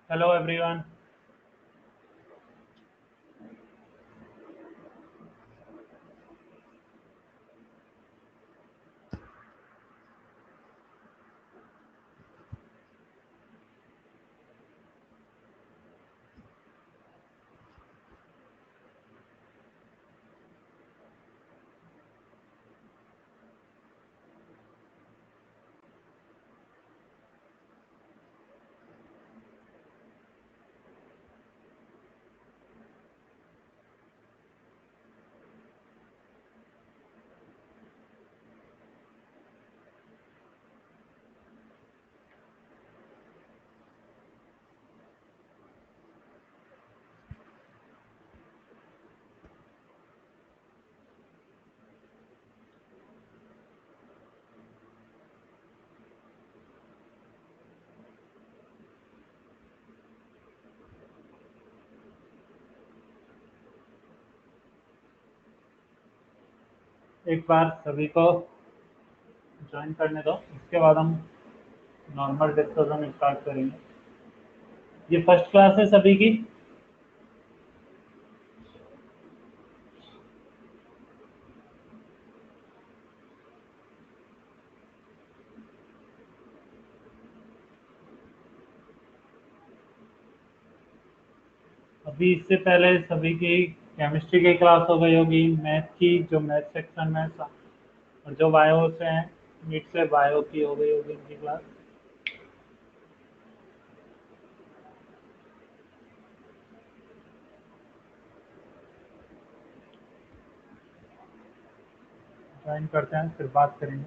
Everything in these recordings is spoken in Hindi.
Hello everyone. एक बार सभी को ज्वाइन करने दो, इसके बाद हम नॉर्मल डिस्कशन स्टार्ट करेंगे। ये फर्स्ट क्लास है सभी की। अभी इससे पहले सभी की केमिस्ट्री की क्लास हो गई होगी, मैथ की जो मैथ सेक्शन में और जो बायो से हैं नीट से बायो की हो गई होगी इनकी क्लास। ज्वाइन करते हैं फिर बात करेंगे।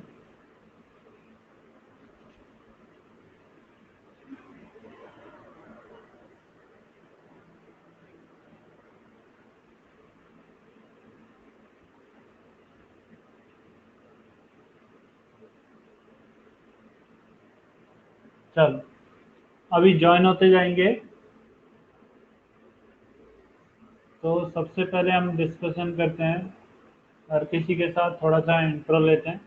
चलो अभी ज्वाइन होते जाएंगे। तो सबसे पहले हम डिस्कशन करते हैं, हर किसी के साथ थोड़ा सा इंट्रो लेते हैं,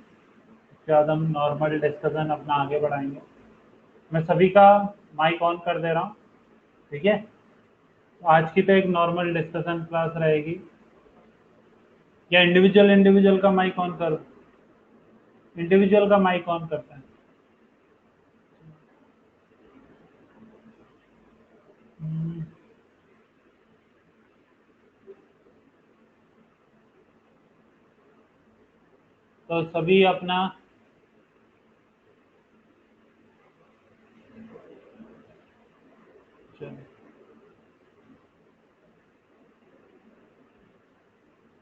उसके बाद हम नॉर्मल डिस्कशन अपना आगे बढ़ाएंगे। मैं सभी का माइक ऑन कर दे रहा हूँ, ठीक है। तो आज की तो एक नॉर्मल डिस्कशन क्लास रहेगी, या इंडिविजुअल इंडिविजुअल का माइक ऑन करो। इंडिविजुअल का माइक ऑन करते हैं। हम्म, तो सभी अपना चलो,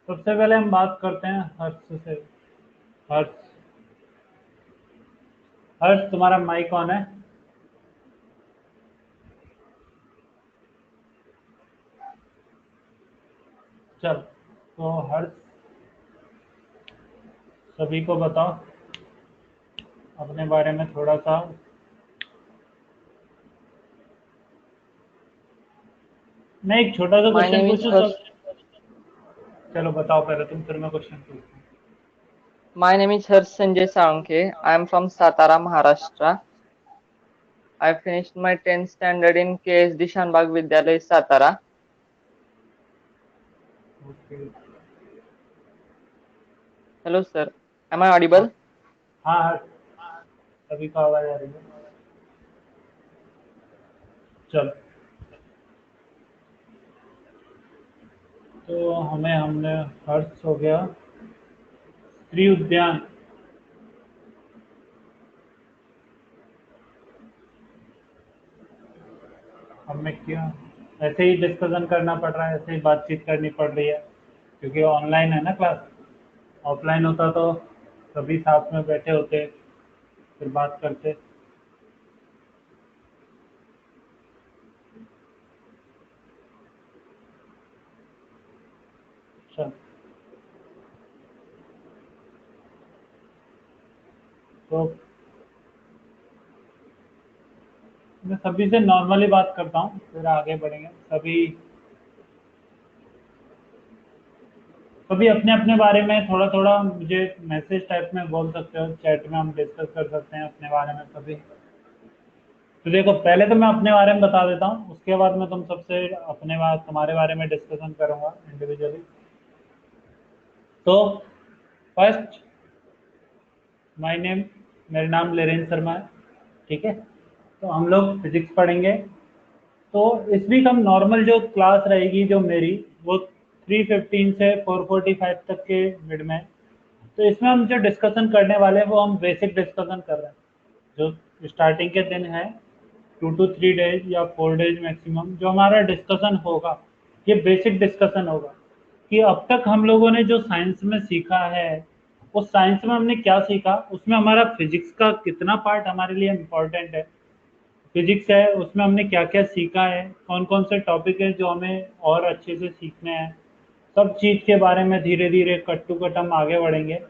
सबसे पहले हम बात करते हैं हर्ष से। हर्ष, हर्ष तुम्हारा माइक ऑन है? चल, तो हर्ष सभी को बताओ अपने बारे में थोड़ा सा। मैं एक छोटा सा My क्वेश्चन name is पूछूं Harsh. सब? चलो बताओ पहले तुम, फिर मैं क्वेश्चन पूछता हूँ। My name is Harsh Sanjay Saranke. I am from Satara, Maharashtra. I finished my 10th standard in KSD Shanbag Vidyalay, Satara. Okay. Hello, sir. Am I हाँ, audible? हाँ हर्ष, सभी को आवाज आ रही है? चलो, तो हमने हर्ष हो गया, स्त्री उद्यान। हमें क्यों ऐसे ही डिस्कशन करना पड़ रहा है, ऐसे ही बातचीत करनी पड़ रही है, क्योंकि ऑनलाइन है ना क्लास। ऑफलाइन होता तो सभी साथ में बैठे होते, फिर बात करते। चल, तो मैं सभी से नॉर्मली बात करता हूँ, फिर आगे बढ़ेंगे। सभी सभी अपने अपने बारे में थोड़ा थोड़ा मुझे मैसेज टाइप में बोल सकते हो, चैट में हम डिस्कस कर सकते हैं अपने बारे में सभी। तो देखो, पहले तो मैं अपने बारे में बता देता हूँ, उसके बाद मैं तुम्हारे बारे में डिस्कशन करूंगा इंडिविजुअली। तो फर्स्ट, माय नेम मेरा नाम लेरेन शर्मा है, ठीक है। तो हम लोग फिजिक्स पढ़ेंगे। तो इस वीक हम नॉर्मल जो क्लास रहेगी जो मेरी, वो 3:15 से 4:45 तक के मिड में। तो इसमें हम जो डिस्कशन करने वाले हैं वो हम बेसिक डिस्कशन कर रहे हैं। जो स्टार्टिंग के दिन है, 2 to 3 डेज या 4 डेज मैक्सिमम, जो हमारा डिस्कशन होगा, ये बेसिक डिस्कशन होगा कि अब तक हम लोगों ने जो साइंस में सीखा है, उस साइंस में हमने क्या सीखा, उसमें हमारा फिजिक्स का कितना पार्ट हमारे लिए इम्पोर्टेंट है, फिजिक्स है उसमें हमने क्या क्या सीखा है, कौन कौन से टॉपिक है जो हमें और अच्छे से सीखने हैं, सब चीज़ के बारे में धीरे धीरे कट टू कट हम आगे बढ़ेंगे।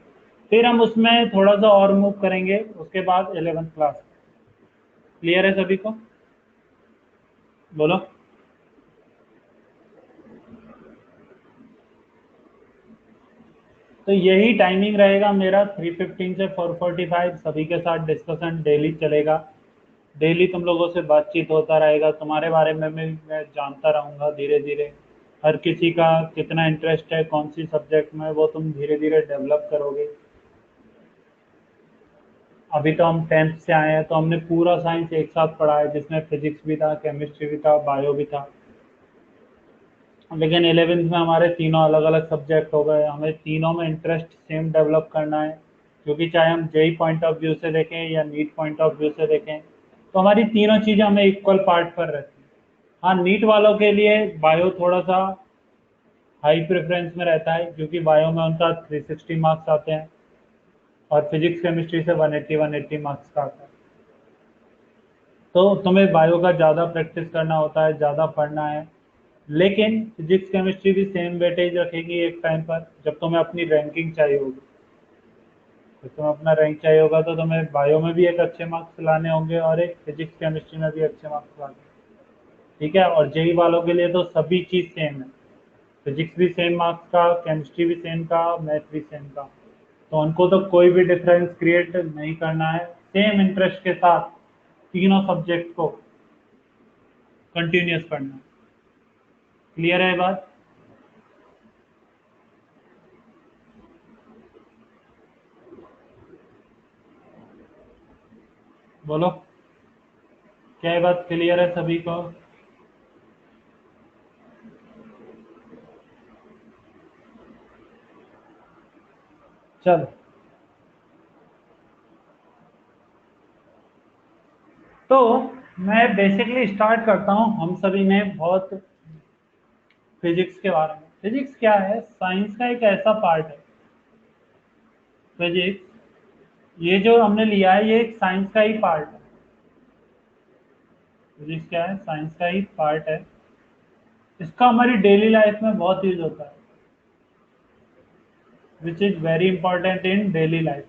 फिर हम उसमें थोड़ा सा और मूव करेंगे उसके बाद 11th क्लास। क्लियर है सभी को? बोलो। तो यही टाइमिंग रहेगा मेरा, 3:15 से 4:45 सभी के साथ डिस्कशन डेली चलेगा। डेली तुम लोगों से बातचीत होता रहेगा, तुम्हारे बारे में भी मैं जानता रहूँगा धीरे धीरे। हर किसी का कितना इंटरेस्ट है कौन सी सब्जेक्ट में, वो तुम धीरे धीरे डेवलप करोगे। अभी तो हम 10th से आए हैं, तो हमने पूरा साइंस एक साथ पढ़ा है, जिसमें फिजिक्स भी था, केमिस्ट्री भी था, बायो भी था। लेकिन 11th में हमारे तीनों अलग अलग सब्जेक्ट हो गए, हमें तीनों में इंटरेस्ट सेम डेवलप करना है। क्योंकि चाहे हम जेई पॉइंट ऑफ व्यू से देखें या नीट पॉइंट ऑफ व्यू से देखें, तो हमारी तीनों चीज़ें हमें इक्वल पार्ट पर रहती हैं। हाँ, नीट वालों के लिए बायो थोड़ा सा हाई प्रेफरेंस में रहता है, क्योंकि बायो में उनका 360 मार्क्स आते हैं और फिजिक्स केमिस्ट्री से 180 मार्क्स का आता है। तो तुम्हें बायो का ज़्यादा प्रैक्टिस करना होता है, ज़्यादा पढ़ना है। लेकिन फिजिक्स केमिस्ट्री भी सेम वेटेज रखेगी एक टाइम पर, जब तुम्हें अपनी रैंकिंग चाहिए होगी। तो तुम्हें अपना रैंक चाहिए होगा तो तुम्हें बायो में भी एक अच्छे मार्क्स लाने होंगे और एक फिजिक्स केमिस्ट्री में भी अच्छे मार्क्स लाने होंगे, ठीक है। और जेई वालों के लिए तो सभी चीज़ सेम है, फिजिक्स भी सेम मार्क्स का, केमिस्ट्री भी सेम का, मैथ भी सेम का। तो उनको तो कोई भी डिफरेंस क्रिएट नहीं करना है, सेम इंटरेस्ट के साथ तीनों सब्जेक्ट को कंटिन्यूस पढ़ना है। क्लियर है ये बात? बोलो, क्या ये बात क्लियर है सभी को? चलो, तो मैं बेसिकली स्टार्ट करता हूँ। हम सभी ने बहुत फिजिक्स के बारे में, फिजिक्स क्या है, साइंस का एक ऐसा पार्ट है फिजिक्स, ये जो हमने लिया है ये एक साइंस का ही पार्ट है। फिजिक्स क्या है, साइंस का ही पार्ट है। इसका हमारी डेली लाइफ में बहुत यूज होता है, which is very important in daily life.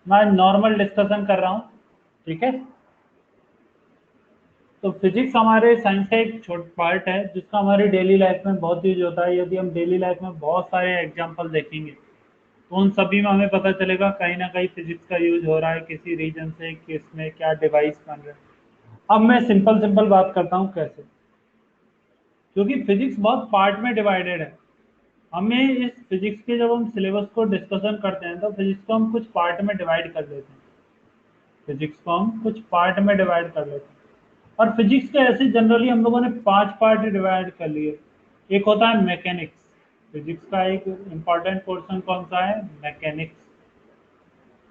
मैं नॉर्मल डिस्कशन कर रहा हूँ, ठीक है। तो फिजिक्स हमारे साइंस का एक छोटा पार्ट है, जिसका हमारी डेली लाइफ में बहुत यूज होता है। यदि हम डेली लाइफ में बहुत सारे एग्जाम्पल देखेंगे, तो उन सभी में हमें पता चलेगा कहीं ना कहीं फिजिक्स का यूज हो रहा है किसी रीजन से, किस में क्या डिवाइस बन रहे हैं। अब मैं सिंपल सिंपल बात करता हूँ कैसे, क्योंकि फिजिक्स बहुत पार्ट में डिवाइडेड है। हमें इस फिजिक्स के जब हम सिलेबस को डिस्कशन करते हैं, तो फिजिक्स को हम कुछ पार्ट में डिवाइड कर देते हैं। फिजिक्स को हम कुछ पार्ट में डिवाइड कर लेते हैं। और फिजिक्स के ऐसे जनरली हम लोगों ने 5 पार्ट डिवाइड कर लिए। एक होता है मैकेनिक्स, फिजिक्स का एक इम्पॉर्टेंट पोर्शन कौन सा है, मैकेनिक्स।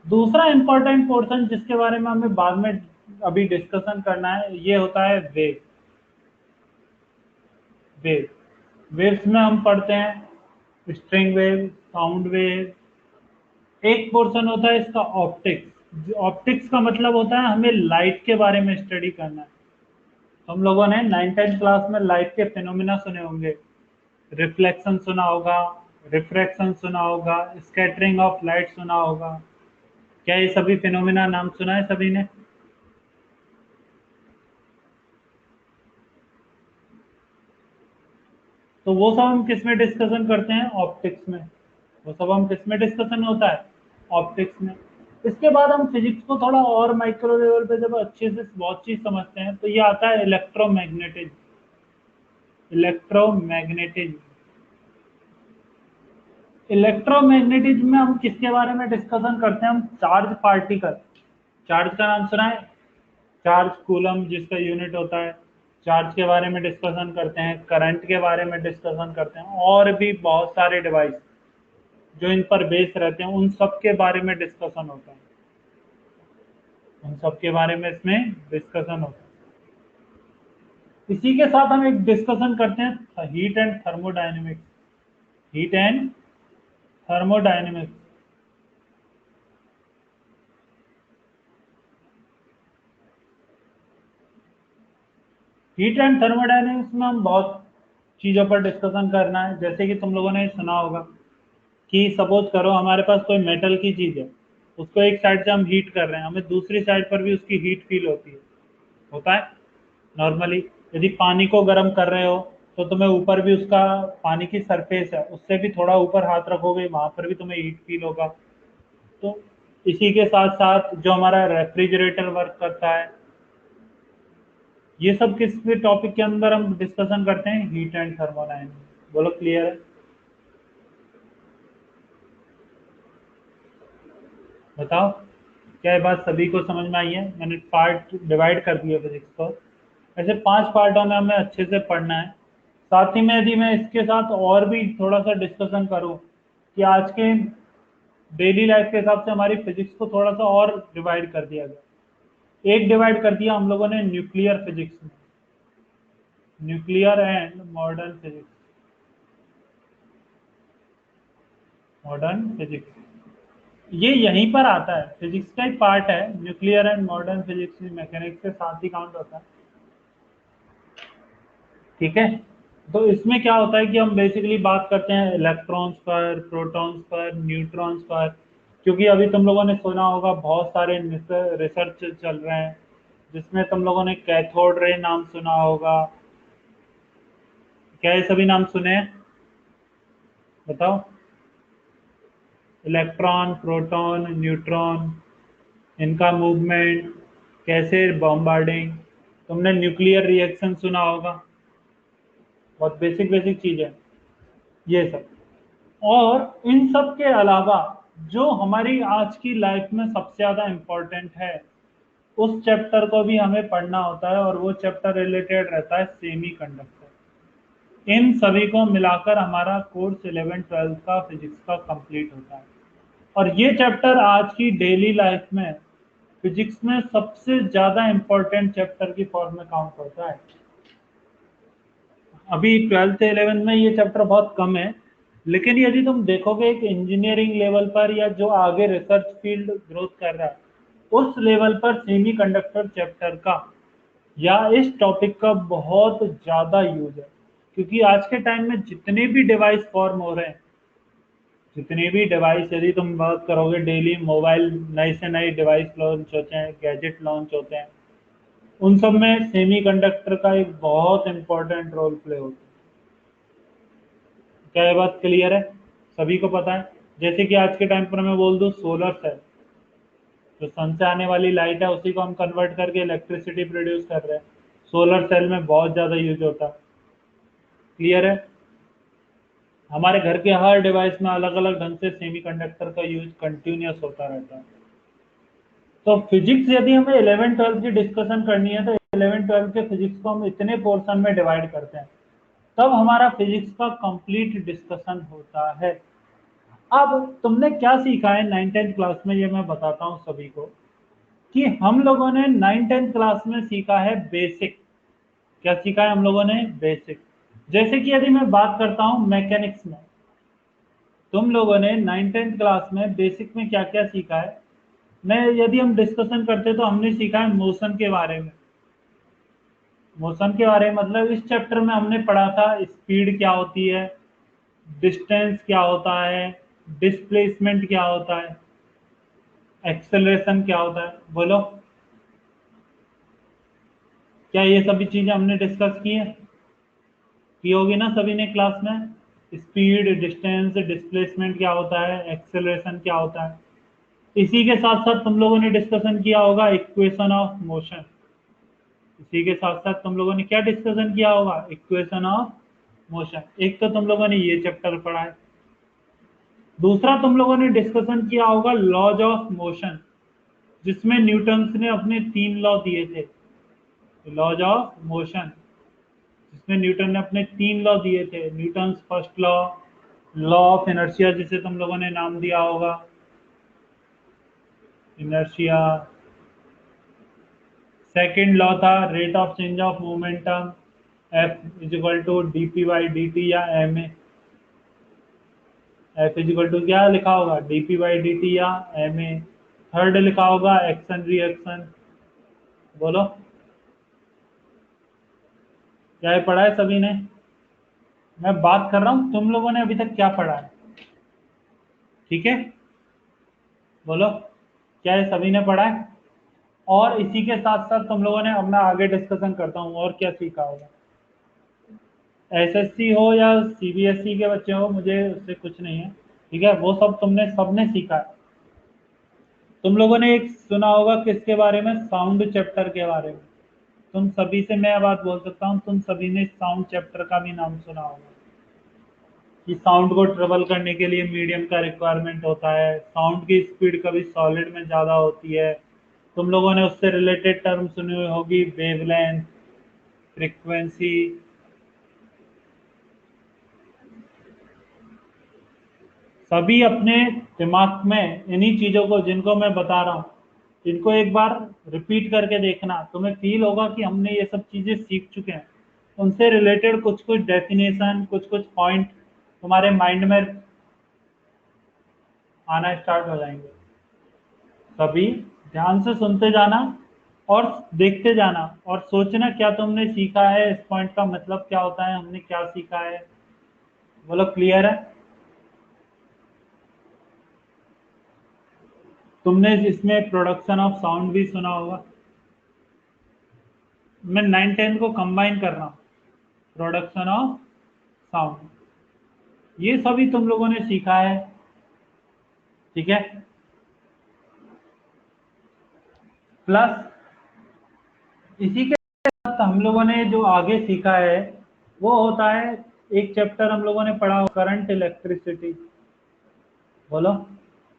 दूसरा इम्पॉर्टेंट पोर्शन जिसके बारे में हमें बाद में अभी डिस्कशन करना है, ये होता है वेव। वेव वेव्स में हम पढ़ते हैं स्ट्रिंग वेव, साउंड वेव। एक पोर्शन होता है इसका ऑप्टिक्स। ऑप्टिक्स का मतलब होता है हमें लाइट के बारे में स्टडी करना है। हम लोगों ने 9th क्लास में लाइट के फिनोमिना सुने होंगे, रिफ्लेक्शन सुना होगा, रिफ्रैक्शन सुना होगा, स्कैटरिंग ऑफ लाइट सुना होगा। क्या ये सभी फिनोमिना नाम सुना है सभी ने? तो वो सब हम किस में डिस्कशन करते हैं, ऑप्टिक्स में। वो सब हम किस में डिस्कशन होता है, ऑप्टिक्स में। इसके बाद हम फिजिक्स को थोड़ा और माइक्रो लेवल पे जब अच्छे से बहुत चीज समझते हैं तो ये आता है इलेक्ट्रोमैग्नेटिज्म। इलेक्ट्रोमैग्नेटिज्म इलेक्ट्रोमैग्नेटिज्म में हम किसके बारे में डिस्कशन करते हैं? हम चार्ज पार्टिकल। चार्ज का नाम सुना है? चार्ज कूलम जिसका यूनिट होता है। चार्ज के बारे में डिस्कशन करते हैं, करंट के बारे में डिस्कशन करते हैं, और भी बहुत सारे डिवाइस जो इन पर बेस रहते हैं उन सब के बारे में डिस्कशन होता है। उन सब के बारे में इसमें डिस्कशन होता है। इसी के साथ हम एक डिस्कशन करते हैं heat and thermodynamics. Heat and thermodynamics. Heat and thermodynamics में हम बहुत चीज़ों पर डिस्कशन करना है। जैसे कि तुम लोगों ने सुना होगा कि सपोज करो हमारे पास कोई मेटल की चीज़ है, उसको एक साइड से हम हीट कर रहे हैं, हमें दूसरी साइड पर भी उसकी हीट फील होती है। होता है नॉर्मली। यदि पानी को गर्म कर रहे हो तो तुम्हें ऊपर भी उसका पानी की सरफेस है उससे भी थोड़ा ऊपर हाथ रखोगे, वहां पर भी तुम्हें हीट फील होगा। तो इसी के साथ साथ जो हमारा रेफ्रिजरेटर वर्क करता है, ये सब किस टॉपिक के अंदर हम डिस्कशन करते हैं? Heat and thermodynamics. बोलो क्लियर है? बताओ क्या ये बात सभी को समझ में आई है? मैंने पार्ट डिवाइड कर दिया फिजिक्स को। ऐसे 5 पार्टों में हमें अच्छे से पढ़ना है। साथ ही में यदि मैं इसके साथ और भी थोड़ा सा डिस्कशन करूं कि आज के डेली लाइफ के हिसाब से हमारी फिजिक्स को थोड़ा सा और डिवाइड कर दिया गया। एक डिवाइड कर दिया हम लोगों ने न्यूक्लियर फिजिक्स में। Nuclear and modern physics. Modern physics ये यहीं पर आता है, फिजिक्स का ही पार्ट है। Nuclear and modern physics mechanics के साथ ही काउंट होता है। ठीक है। तो इसमें क्या होता है कि हम बेसिकली बात करते हैं इलेक्ट्रॉन्स पर, प्रोटॉन्स पर, न्यूट्रॉन्स पर। क्योंकि अभी तुम लोगों ने सुना होगा बहुत सारे रिसर्च चल रहे हैं जिसमें तुम लोगों ने कैथोड रे नाम सुना होगा। क्या ये सभी नाम सुने हैं? बताओ। इलेक्ट्रॉन, प्रोटॉन, न्यूट्रॉन, इनका मूवमेंट, कैसे बॉम्बार्डिंग। तुमने न्यूक्लियर रिएक्शन सुना होगा। बहुत बेसिक बेसिक चीज है ये सब। और इन सब के अलावा जो हमारी आज की लाइफ में सबसे ज्यादा इम्पोर्टेंट है उस चैप्टर को भी हमें पढ़ना होता है, और वो चैप्टर रिलेटेड रहता है सेमी कंडक्टर। इन सभी को मिलाकर हमारा कोर्स 11th 12th का फिजिक्स का कंप्लीट होता है। और ये चैप्टर आज की डेली लाइफ में फिजिक्स में सबसे ज्यादा इंपॉर्टेंट चैप्टर की फॉर्म में काउंट होता है। अभी 12th 11th में ये चैप्टर बहुत कम है, लेकिन यदि तुम देखोगे एक इंजीनियरिंग लेवल पर या जो आगे रिसर्च फील्ड ग्रोथ कर रहा है उस लेवल पर सेमी कंडक्टर चैप्टर का या इस टॉपिक का बहुत ज़्यादा यूज है। क्योंकि आज के टाइम में जितने भी डिवाइस फॉर्म हो रहे हैं, जितने भी डिवाइस यदि तुम बात करोगे डेली मोबाइल नए से नए डिवाइस लॉन्च होते हैं, गैजेट लॉन्च होते हैं, उन सब में सेमी कंडक्टर का एक बहुत इंपॉर्टेंट रोल प्ले होता है। क्या ये बात क्लियर है? सभी को पता है? जैसे कि आज के टाइम पर मैं बोल दूं सोलर सेल, जो सन से आने वाली लाइट है उसी को हम कन्वर्ट करके इलेक्ट्रिसिटी प्रोड्यूस कर रहे हैं। सोलर सेल में बहुत ज़्यादा यूज होता है। क्लियर है? हमारे घर के हर डिवाइस में अलग अलग ढंग से सेमीकंडक्टर का यूज कंटिन्यूअस होता रहता है। तो फिजिक्स यदि हमें 11th 12th की डिस्कशन करनी है तो 11th 12th के फिजिक्स को हम इतने पोर्शन में डिवाइड करते हैं, तब हमारा फिजिक्स का कंप्लीट डिस्कशन होता है। अब तुमने क्या सीखा है 9th 10th क्लास में, ये मैं बताता हूँ सभी को कि हम लोगों ने 9th 10th क्लास में सीखा है बेसिक। क्या सीखा है हम लोगों ने? बेसिक। जैसे कि यदि मैं बात करता हूँ मैकेनिक्स में, तुम लोगों ने 9th 10th क्लास में बेसिक में क्या क्या सीखा है? मैं यदि हम डिस्कशन करते तो हमने सीखा है मोशन के बारे में। मोशन के बारे में मतलब इस चैप्टर में हमने पढ़ा था स्पीड क्या होती है, डिस्टेंस क्या होता है, डिस्प्लेसमेंट क्या होता है, एक्सेलरेशन क्या होता है। बोलो क्या ये सभी चीजें हमने डिस्कस की है? की होगी ना सभी ने क्लास में? स्पीड, डिस्टेंस, डिस्प्लेसमेंट क्या होता है, एक्सेलरेशन क्या होता है। इसी के साथ साथ तुम लोगों ने डिस्कशन किया होगा इक्वेशन ऑफ मोशन। इसी के साथ साथ तुम लोगों ने क्या डिस्कशन किया होगा, इक्वेशन ऑफ मोशन। एक तो तुम लोगों ने ये चैप्टर पढ़ा है, दूसरा तुम लोगों ने डिस्कशन किया होगा लॉज ऑफ मोशन, जिसमें न्यूटन्स ने अपने 3 लॉ दिए थे। लॉज ऑफ मोशन, जिसमें न्यूटन ने अपने 3 लॉ दिए थे। Newton's first law, law of inertia जिसे तुम लोगों ने नाम दिया होगा इनर्शिया। सेकेंड लॉ था rate of change of momentum, F is equal to D P by D T या M A. F is equal to क्या लिखा होगा, D P by D T या एम ए। थर्ड लिखा होगा एक्शन रिएक्शन। बोलो क्या ये पढ़ा है सभी ने? मैं बात कर रहा हूं तुम लोगों ने अभी तक क्या पढ़ा है, ठीक है? बोलो क्या ये सभी ने पढ़ा है? और इसी के साथ साथ तुम लोगों ने, अब मैं आगे डिस्कशन करता हूँ और क्या सीखा होगा। एसएससी हो या सीबीएसई के बच्चे हो, मुझे उससे कुछ नहीं है, ठीक है? वो सब तुमने सबने सीखा है। तुम लोगों ने एक सुना होगा किसके बारे में, साउंड चैप्टर के बारे में। तुम सभी से मैं बात बोल सकता हूँ, तुम सभी ने साउंड चैप्टर का भी नाम सुना होगा कि साउंड को ट्रेवल करने के लिए मीडियम का रिक्वायरमेंट होता है। साउंड की स्पीड कभी सॉलिड में ज़्यादा होती है। तुम लोगों ने उससे रिलेटेड टर्म सुनी हुई होगी, वेवलेंथ, फ्रिक्वेंसी। सभी अपने दिमाग में इन्हीं चीज़ों को, जिनको मैं बता रहा हूँ, इनको एक बार रिपीट करके देखना, तुम्हें फील होगा कि हमने ये सब चीज़ें सीख चुके हैं। उनसे रिलेटेड कुछ कुछ डेफिनेशन, कुछ कुछ पॉइंट तुम्हारे माइंड में आना स्टार्ट हो जाएंगे। सभी ध्यान से सुनते जाना और देखते जाना और सोचना क्या तुमने सीखा है, इस पॉइंट का मतलब क्या होता है, हमने क्या सीखा है। बोलो क्लियर है? तुमने इसमें प्रोडक्शन ऑफ साउंड भी सुना होगा। मैं 9-10 को कंबाइन कर रहा हूँ, प्रोडक्शन ऑफ साउंड, ये सभी तुम लोगों ने सीखा है, ठीक है? प्लस इसी के साथ हम लोगों ने जो आगे सीखा है वो होता है, एक चैप्टर हम लोगों ने पढ़ा करंट इलेक्ट्रिसिटी। बोलो,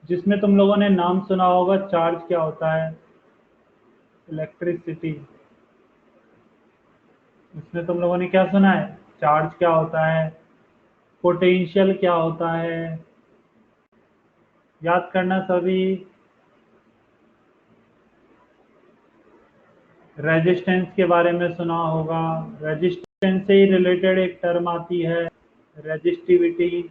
जिसमें तुम लोगों ने नाम सुना होगा चार्ज क्या होता है, इलेक्ट्रिसिटी। इसमें तुम लोगों ने क्या सुना है, चार्ज क्या होता है, पोटेंशियल क्या होता है। याद करना सभी। रेजिस्टेंस के बारे में सुना होगा, रेजिस्टेंस से ही रिलेटेड एक टर्म आती है, रेजिस्टिविटी।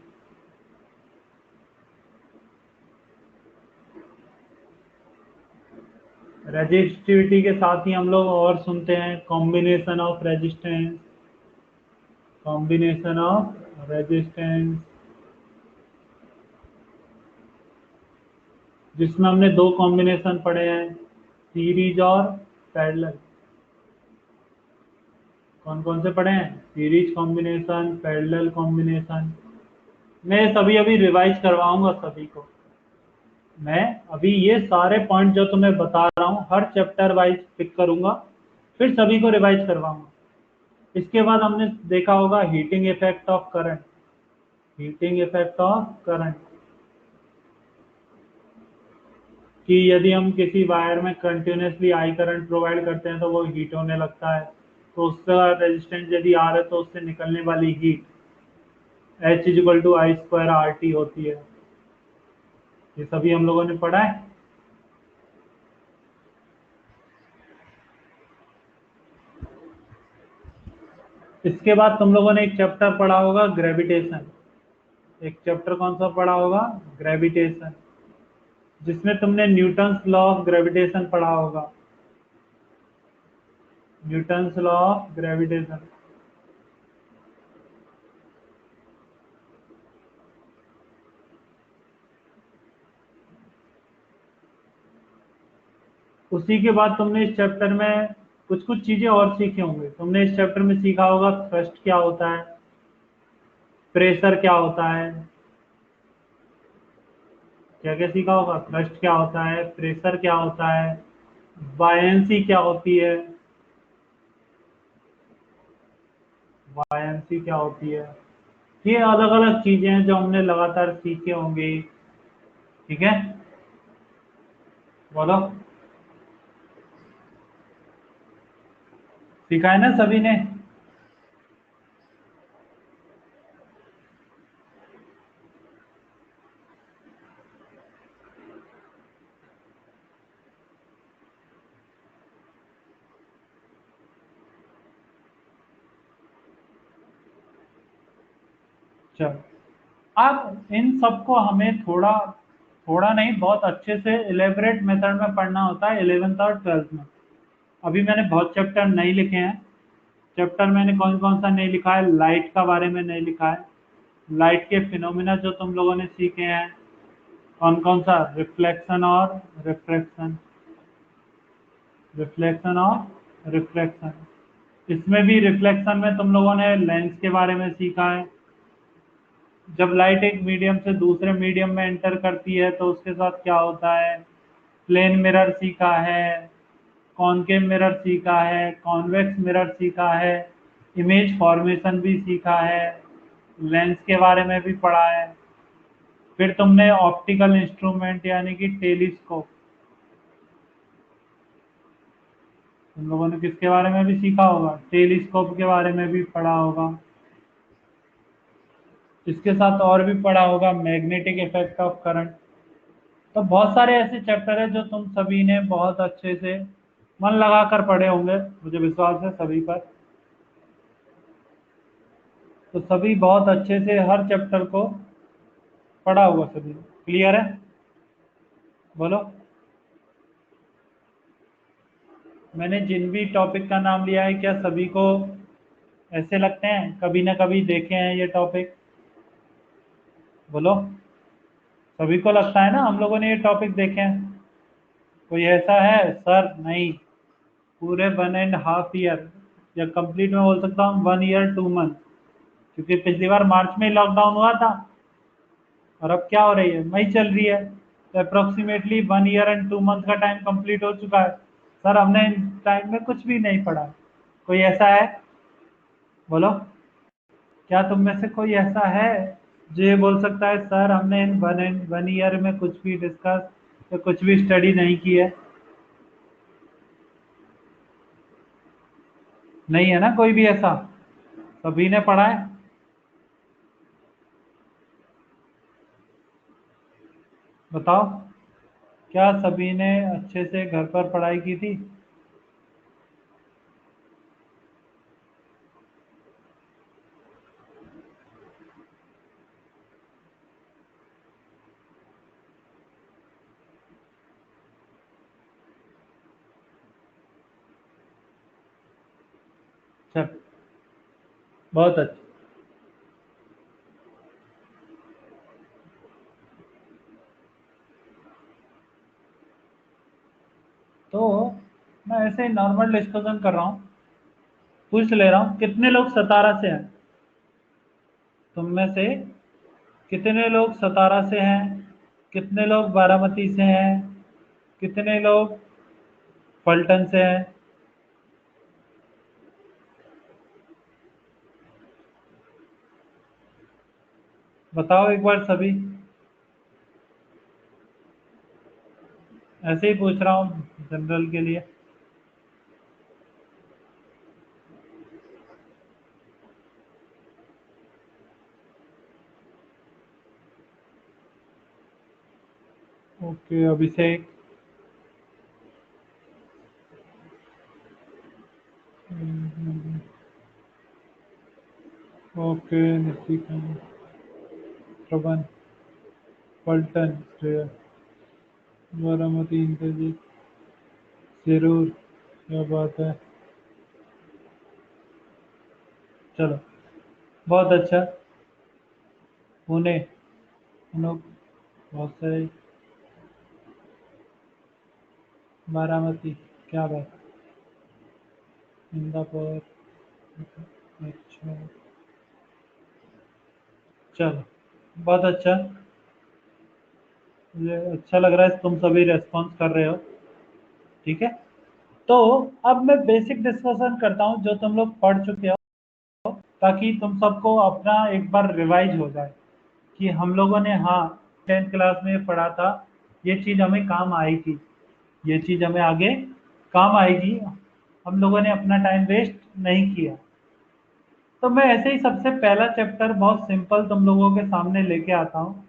रेजिस्टिविटी के साथ ही हम लोग और सुनते हैं combination of resistance, combination of resistance, जिसमें हमने 2 कॉम्बिनेशन पढ़े हैं, सीरीज और पैरेलल। कौन कौन से पढ़े हैं, सीरीज कॉम्बिनेशन, पैरेलल कॉम्बिनेशन। मैं सभी अभी रिवाइज करवाऊंगा सभी को। मैं अभी ये सारे पॉइंट जो तुम्हें बता रहा हूँ हर चैप्टर वाइज पिक करूंगा, फिर सभी को रिवाइज करवाऊंगा। इसके बाद हमने देखा होगा heating effect of current, heating effect of current, कि यदि हम किसी वायर में कंटिन्यूसली आई करंट प्रोवाइड करते हैं तो वो हीट होने लगता है, तो उसका रेजिस्टेंस यदि आर है तो उससे निकलने वाली heat H is equal to I square R T होती है। ये सभी हम लोगों ने पढ़ा है। इसके बाद तुम लोगों ने एक चैप्टर पढ़ा होगा ग्रेविटेशन। एक चैप्टर कौन सा पढ़ा होगा, ग्रेविटेशन, जिसमें तुमने न्यूटन्स लॉ ऑफ ग्रेविटेशन पढ़ा होगा, न्यूटन्स लॉ ऑफ ग्रेविटेशन। उसी के बाद तुमने इस चैप्टर में कुछ कुछ चीजें और सीखे होंगे। तुमने इस चैप्टर में सीखा होगा थ्रस्ट क्या होता है, प्रेशर क्या होता है, क्या क्या सीखा होगा? थ्रस्ट क्या होता है, प्रेशर क्या होता है, बायंसी क्या होती है, बायंसी क्या होती है। ये अलग अलग चीजें हैं जो हमने लगातार सीखे होंगे। ठीक है, बोलो। सीखा है ना सभी ने? चलो, अब इन सबको हमें थोड़ा थोड़ा नहीं, बहुत अच्छे से इलेबरेट मेथड में पढ़ना होता है 11th और 12th में। अभी मैंने बहुत चैप्टर नहीं लिखे हैं। चैप्टर मैंने कौन कौन सा नहीं लिखा है? लाइट का बारे में नहीं लिखा है, लाइट के फिनोमिना जो तुम लोगों ने सीखे हैं। कौन कौन सा? रिफ्लेक्शन और रिफ्रैक्शन, रिफ्लेक्शन और रिफ्रैक्शन। इसमें भी रिफ्लेक्शन में तुम लोगों ने लेंस के बारे में सीखा है। जब लाइट एक मीडियम से दूसरे मीडियम में एंटर करती है तो उसके साथ क्या होता है। प्लेन मिरर सीखा है, कॉनकेव मिरर सीखा है, कॉन्वेक्स मिरर सीखा है, इमेज फॉर्मेशन भी सीखा है, लेंस के बारे में भी पढ़ा है। फिर तुमने ऑप्टिकल इंस्ट्रूमेंट यानी कि टेलीस्कोप, तुम लोगों ने किसके बारे में भी सीखा होगा? टेलीस्कोप के बारे में भी पढ़ा होगा। इसके साथ और भी पढ़ा होगा मैग्नेटिक इफेक्ट ऑफ करंट। तो बहुत सारे ऐसे चैप्टर है जो तुम सभी ने बहुत अच्छे से मन लगाकर पढ़े होंगे, मुझे विश्वास है सभी पर। तो सभी बहुत अच्छे से हर चैप्टर को पढ़ा होगा सभी ने। क्लियर है? बोलो। मैंने जिन भी टॉपिक का नाम लिया है, क्या सभी को ऐसे लगते हैं कभी ना कभी देखे हैं ये टॉपिक? बोलो। सभी को लगता है ना हम लोगों ने ये टॉपिक देखे हैं? कोई ऐसा है सर नहीं, पूरे 1.5 ईयर, या कंप्लीट में बोल सकता हूँ 1 ईयर 2 मंथ, क्योंकि पिछली बार मार्च में ही लॉकडाउन हुआ था और अब क्या हो रही है, मई चल रही है। तो अप्रोक्सीमेटली 1 ईयर एंड 2 मंथ का टाइम कंप्लीट हो चुका है। सर हमने इन टाइम में कुछ भी नहीं पढ़ा। कोई ऐसा है? बोलो। क्या तुम में से कोई ऐसा है जो ये बोल सकता है सर हमने इन 1 ईयर में कुछ भी डिस्कस या कुछ भी स्टडी नहीं की है? नहीं है ना कोई भी ऐसा? सभी ने पढ़ा है? बताओ, क्या सभी ने अच्छे से घर पर पढ़ाई की थी? चल, बहुत अच्छा। तो मैं ऐसे ही नॉर्मल डिस्कशन कर रहा हूँ, पूछ ले रहा हूँ कितने लोग सतारा से हैं? तुम में से कितने लोग सतारा से हैं? कितने लोग बारामती से हैं? कितने लोग पलटन से हैं? बताओ एक बार सभी। ऐसे ही पूछ रहा हूँ जनरल के लिए। ओके, अभिषेक। ओके, निशिकांत, प्रबंध, पलटन, श्रेया, बारामती, इंद्रजीत, जरूर। क्या बात है। चलो, बहुत अच्छा। पुणे, अनूप, बहुत सही। बारामती, क्या बात। इंदापुर, अच्छा। चलो, बहुत अच्छा। मुझे अच्छा लग रहा है तुम सभी रेस्पॉन्स कर रहे हो। ठीक है, तो अब मैं बेसिक डिस्कशन करता हूँ जो तुम लोग पढ़ चुके हो, ताकि तुम सबको अपना एक बार रिवाइज हो जाए कि हम लोगों ने, हाँ, 10th क्लास में पढ़ा था, ये चीज़ हमें काम आएगी, ये चीज़ हमें आगे काम आएगी, हम लोगों ने अपना टाइम वेस्ट नहीं किया। तो मैं ऐसे ही सबसे पहला चैप्टर बहुत सिंपल तुम लोगों के सामने लेके आता हूँ।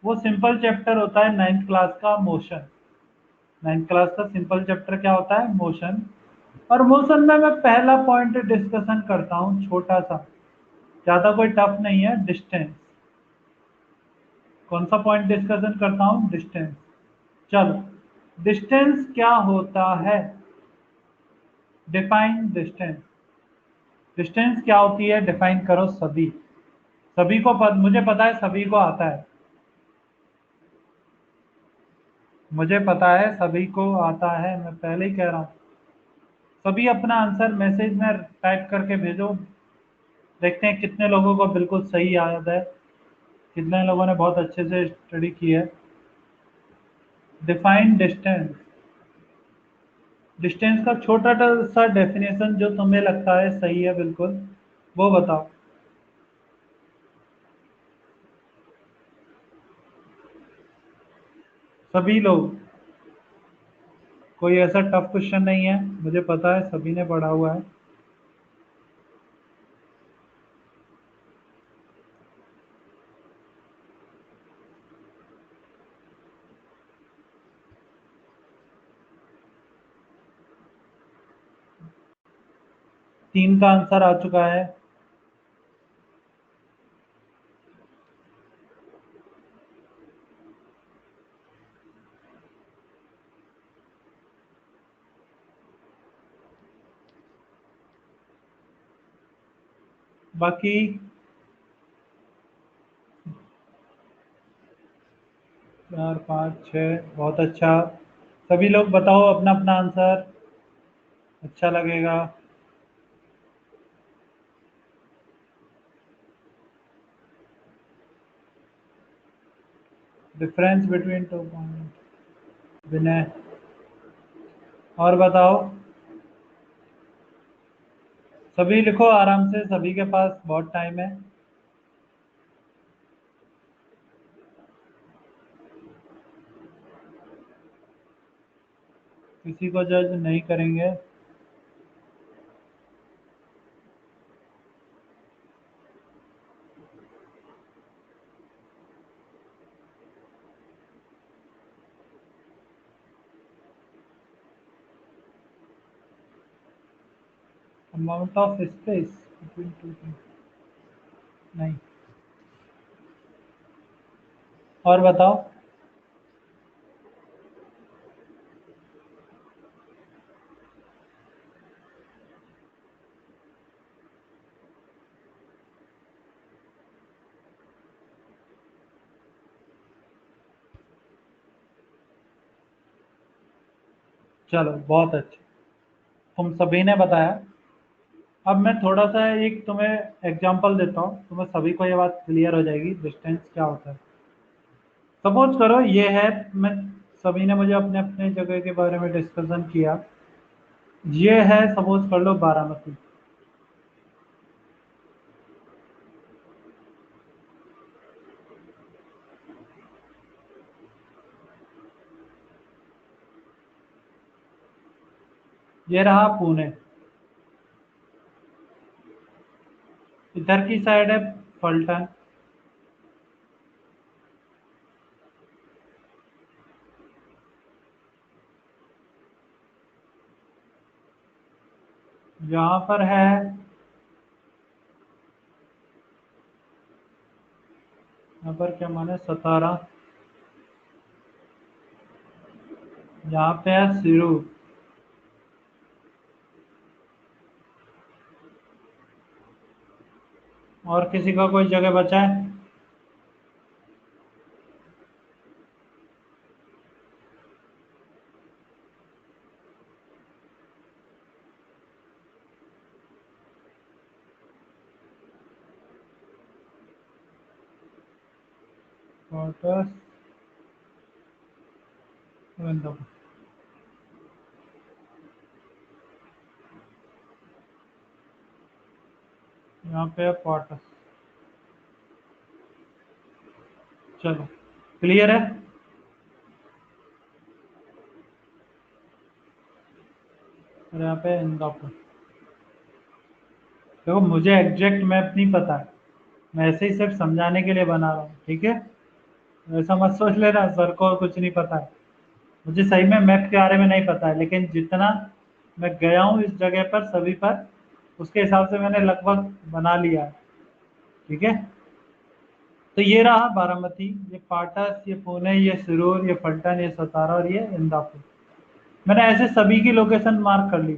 वो सिंपल चैप्टर होता है 9th क्लास का मोशन। 9th क्लास का सिंपल चैप्टर क्या होता है? मोशन। और मोशन में मैं पहला पॉइंट डिस्कशन करता हूँ, छोटा सा, ज़्यादा कोई टफ नहीं है, डिस्टेंस। कौन सा पॉइंट डिस्कशन करता हूँ? डिस्टेंस। चलो, डिस्टेंस क्या होता है? Define distance. डिस्टेंस क्या होती है? डिफाइन करो सभी। सभी को मुझे पता है सभी को आता है, मुझे पता है सभी को आता है, मैं पहले ही कह रहा हूँ। सभी अपना आंसर मैसेज में टाइप करके भेजो। देखते हैं कितने लोगों को बिल्कुल सही याद है, कितने लोगों ने बहुत अच्छे से स्टडी की है। Define distance. डिस्टेंस का छोटा सा डेफिनेशन जो तुम्हें लगता है सही है बिल्कुल, वो बताओ। सभी लोग, कोई ऐसा टफ क्वेश्चन नहीं है, मुझे पता है सभी ने पढ़ा हुआ है। तीन का आंसर आ चुका है। बाकी 4 5 6, बहुत अच्छा। सभी लोग बताओ अपना अपना आंसर, अच्छा लगेगा। Difference between 2 point. विनय, और बताओ। सभी लिखो आराम से, सभी के पास बहुत टाइम है। किसी को जज नहीं करेंगे। Amount of space between 2 point, नहीं। और बताओ। चलो, बहुत अच्छे, तुम सभी ने बताया। अब मैं थोड़ा सा एक तुम्हें एग्जांपल देता हूँ, तुम्हें सभी को ये बात क्लियर हो जाएगी डिस्टेंस क्या होता है। सपोज करो ये है, मैं, सभी ने मुझे अपने अपने जगह के बारे में डिस्कशन किया। ये है, सपोज कर लो, बारामती। ये रहा पुणे। इधर की साइड है फल्टन। यहाँ पर है, यहाँ पर क्या माने, सतारा। यहाँ पे है सिरू। और किसी का कोई जगह बचा है? क्वार्टर्स। इंदापुर। यहाँ पे है पाटस। चलो क्लियर है। और यहाँ पे इंदापुर। देखो मुझे एग्जैक्ट मैप नहीं पता है, मैं ऐसे ही सिर्फ समझाने के लिए बना रहा हूँ, ठीक है। ऐसा मत सोच लेना सर को कुछ नहीं पता है। मुझे सही में मैप के बारे में नहीं पता है, लेकिन जितना मैं गया हूँ इस जगह पर सभी पर, उसके हिसाब से मैंने लगभग बना लिया है, ठीक है। तो ये रहा बारामती, ये पाटस, ये पुणे, ये सिरूर, ये फल्टन, ये सतारा और ये इंदापुर। मैंने ऐसे सभी की लोकेशन मार्क कर ली।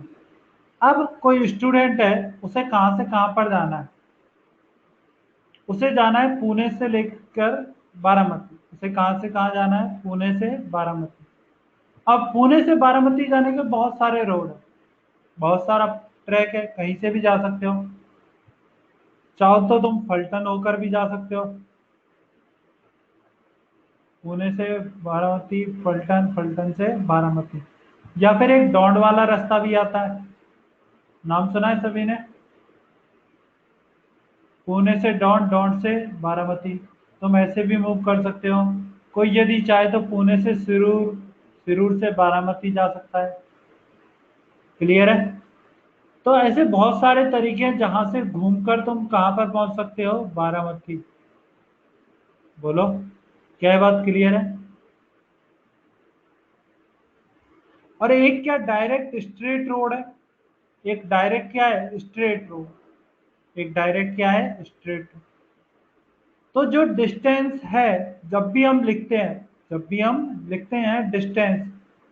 अब कोई स्टूडेंट है, उसे कहाँ से कहाँ पर जाना है। उसे जाना है पुणे से लेकर बारामती। उसे कहाँ से कहाँ जाना है, पुणे से बारामती। अब पुणे से बारामती जाने के बहुत सारे रोड है, बहुत सारा ट्रैक है, कहीं से भी जा सकते हो। चाहो तो तुम फल्टन होकर भी जा सकते हो, पुणे से बारामती, फल्टन, फल्टन से बारामती। या फिर एक डोंड वाला रास्ता भी आता है, नाम सुना है सभी ने। पुणे से डोंड, डोंड से बारामती। तुम ऐसे भी मूव कर सकते हो। कोई यदि चाहे तो पुणे से सिरूर, सिरूर से बारामती जा सकता है। क्लियर है। तो ऐसे बहुत सारे तरीके हैं जहां से घूमकर तुम कहां पर पहुंच सकते हो, बारामती। बोलो क्या ये बात क्लियर है। और एक क्या डायरेक्ट स्ट्रेट रोड है, एक डायरेक्ट क्या है, स्ट्रेट रोड। एक डायरेक्ट क्या है, स्ट्रेट। तो जो डिस्टेंस है, जब भी हम लिखते हैं, जब भी हम लिखते हैं डिस्टेंस,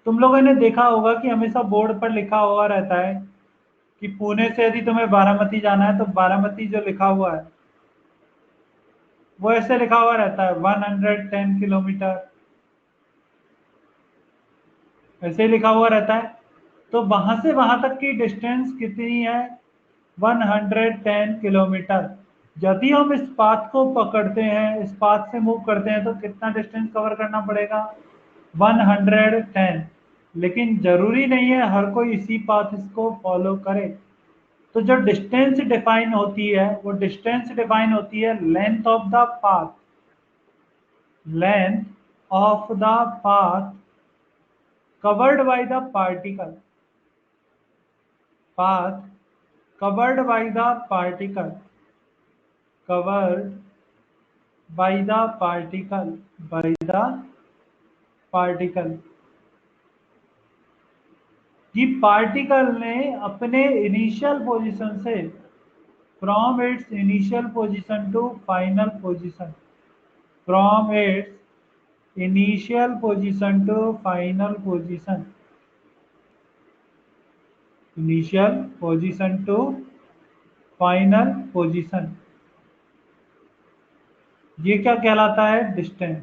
तुम लोगों ने देखा होगा कि हमेशा बोर्ड पर लिखा हुआ रहता है कि पुणे से यदि तुम्हें बारामती जाना है तो बारामती जो लिखा हुआ है वो ऐसे लिखा हुआ रहता है 110 किलोमीटर, ऐसे ही लिखा हुआ रहता है। तो वहां से वहां तक की डिस्टेंस कितनी है, 110 किलोमीटर। यदि हम इस पाथ को पकड़ते हैं, इस पाथ से मूव करते हैं, तो कितना डिस्टेंस कवर करना पड़ेगा, 110। लेकिन जरूरी नहीं है हर कोई इसी पाथ को फॉलो करे। तो जो डिस्टेंस डिफाइन होती है, वो डिस्टेंस डिफाइन होती है length of the path, length of the path covered by the particle, path covered by the particle, covered by the particle, by the particle। कि पार्टिकल ने अपने इनिशियल पोजीशन से, from its initial position to final position, from its initial position to final position, initial position to final position, ये क्या कहलाता है, डिस्टेंस।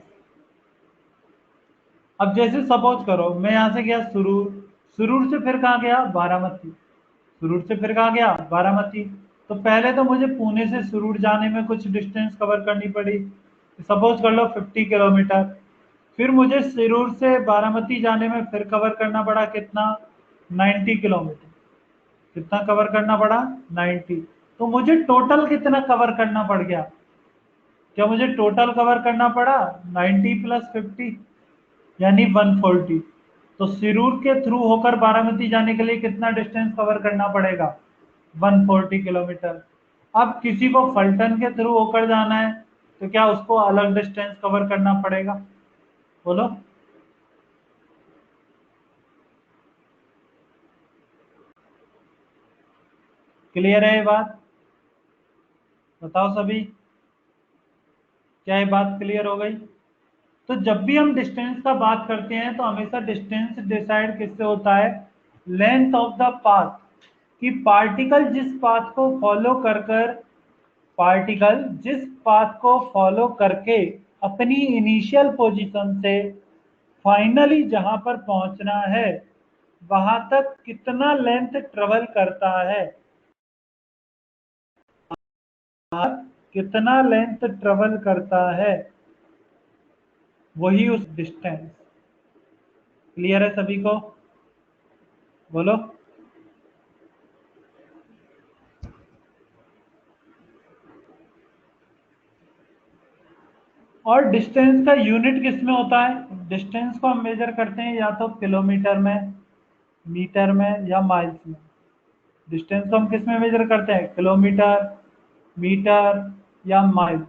अब जैसे सपोज करो मैं यहां से गया सुरूर, सुरूर से फिर कहाँ गया, बारामती, सुरूर से फिर कहाँ गया, बारामती। तो पहले तो मुझे पुणे से सुरूर जाने में कुछ डिस्टेंस कवर करनी पड़ी, सपोज कर लो 50 किलोमीटर। फिर मुझे सिरूर से बारामती जाने में फिर कवर करना पड़ा कितना, 90 किलोमीटर। कितना कवर करना पड़ा, 90। तो मुझे टोटल कितना कवर करना पड़ गया, क्या मुझे टोटल कवर करना पड़ा 90 प्लस 50, यानी 140। तो सिरूर के थ्रू होकर बारामती जाने के लिए कितना डिस्टेंस कवर करना पड़ेगा, 140 किलोमीटर। अब किसी को फल्टन के थ्रू होकर जाना है, तो क्या उसको अलग डिस्टेंस कवर करना पड़ेगा, बोलो। क्लियर है ये बात, बताओ सभी, क्या ये बात क्लियर हो गई। तो जब भी हम डिस्टेंस का बात करते हैं तो हमेशा डिस्टेंस डिसाइड किससे होता है, लेंथ ऑफ द पाथ। कि पार्टिकल जिस पाथ को फॉलो कर कर, पार्टिकल जिस पाथ को फॉलो करके अपनी इनिशियल पोजीशन से फाइनली जहां पर पहुंचना है वहां तक कितना लेंथ ट्रेवल करता है, कितना लेंथ ट्रेवल करता है, वही उस डिस्टेंस। क्लियर है सभी को? बोलो। और डिस्टेंस का यूनिट किस में होता है? डिस्टेंस को हम मेजर करते हैं या तो किलोमीटर में, मीटर में या माइल्स में। डिस्टेंस को हम किस में मेजर करते हैं? किलोमीटर, मीटर या माइल,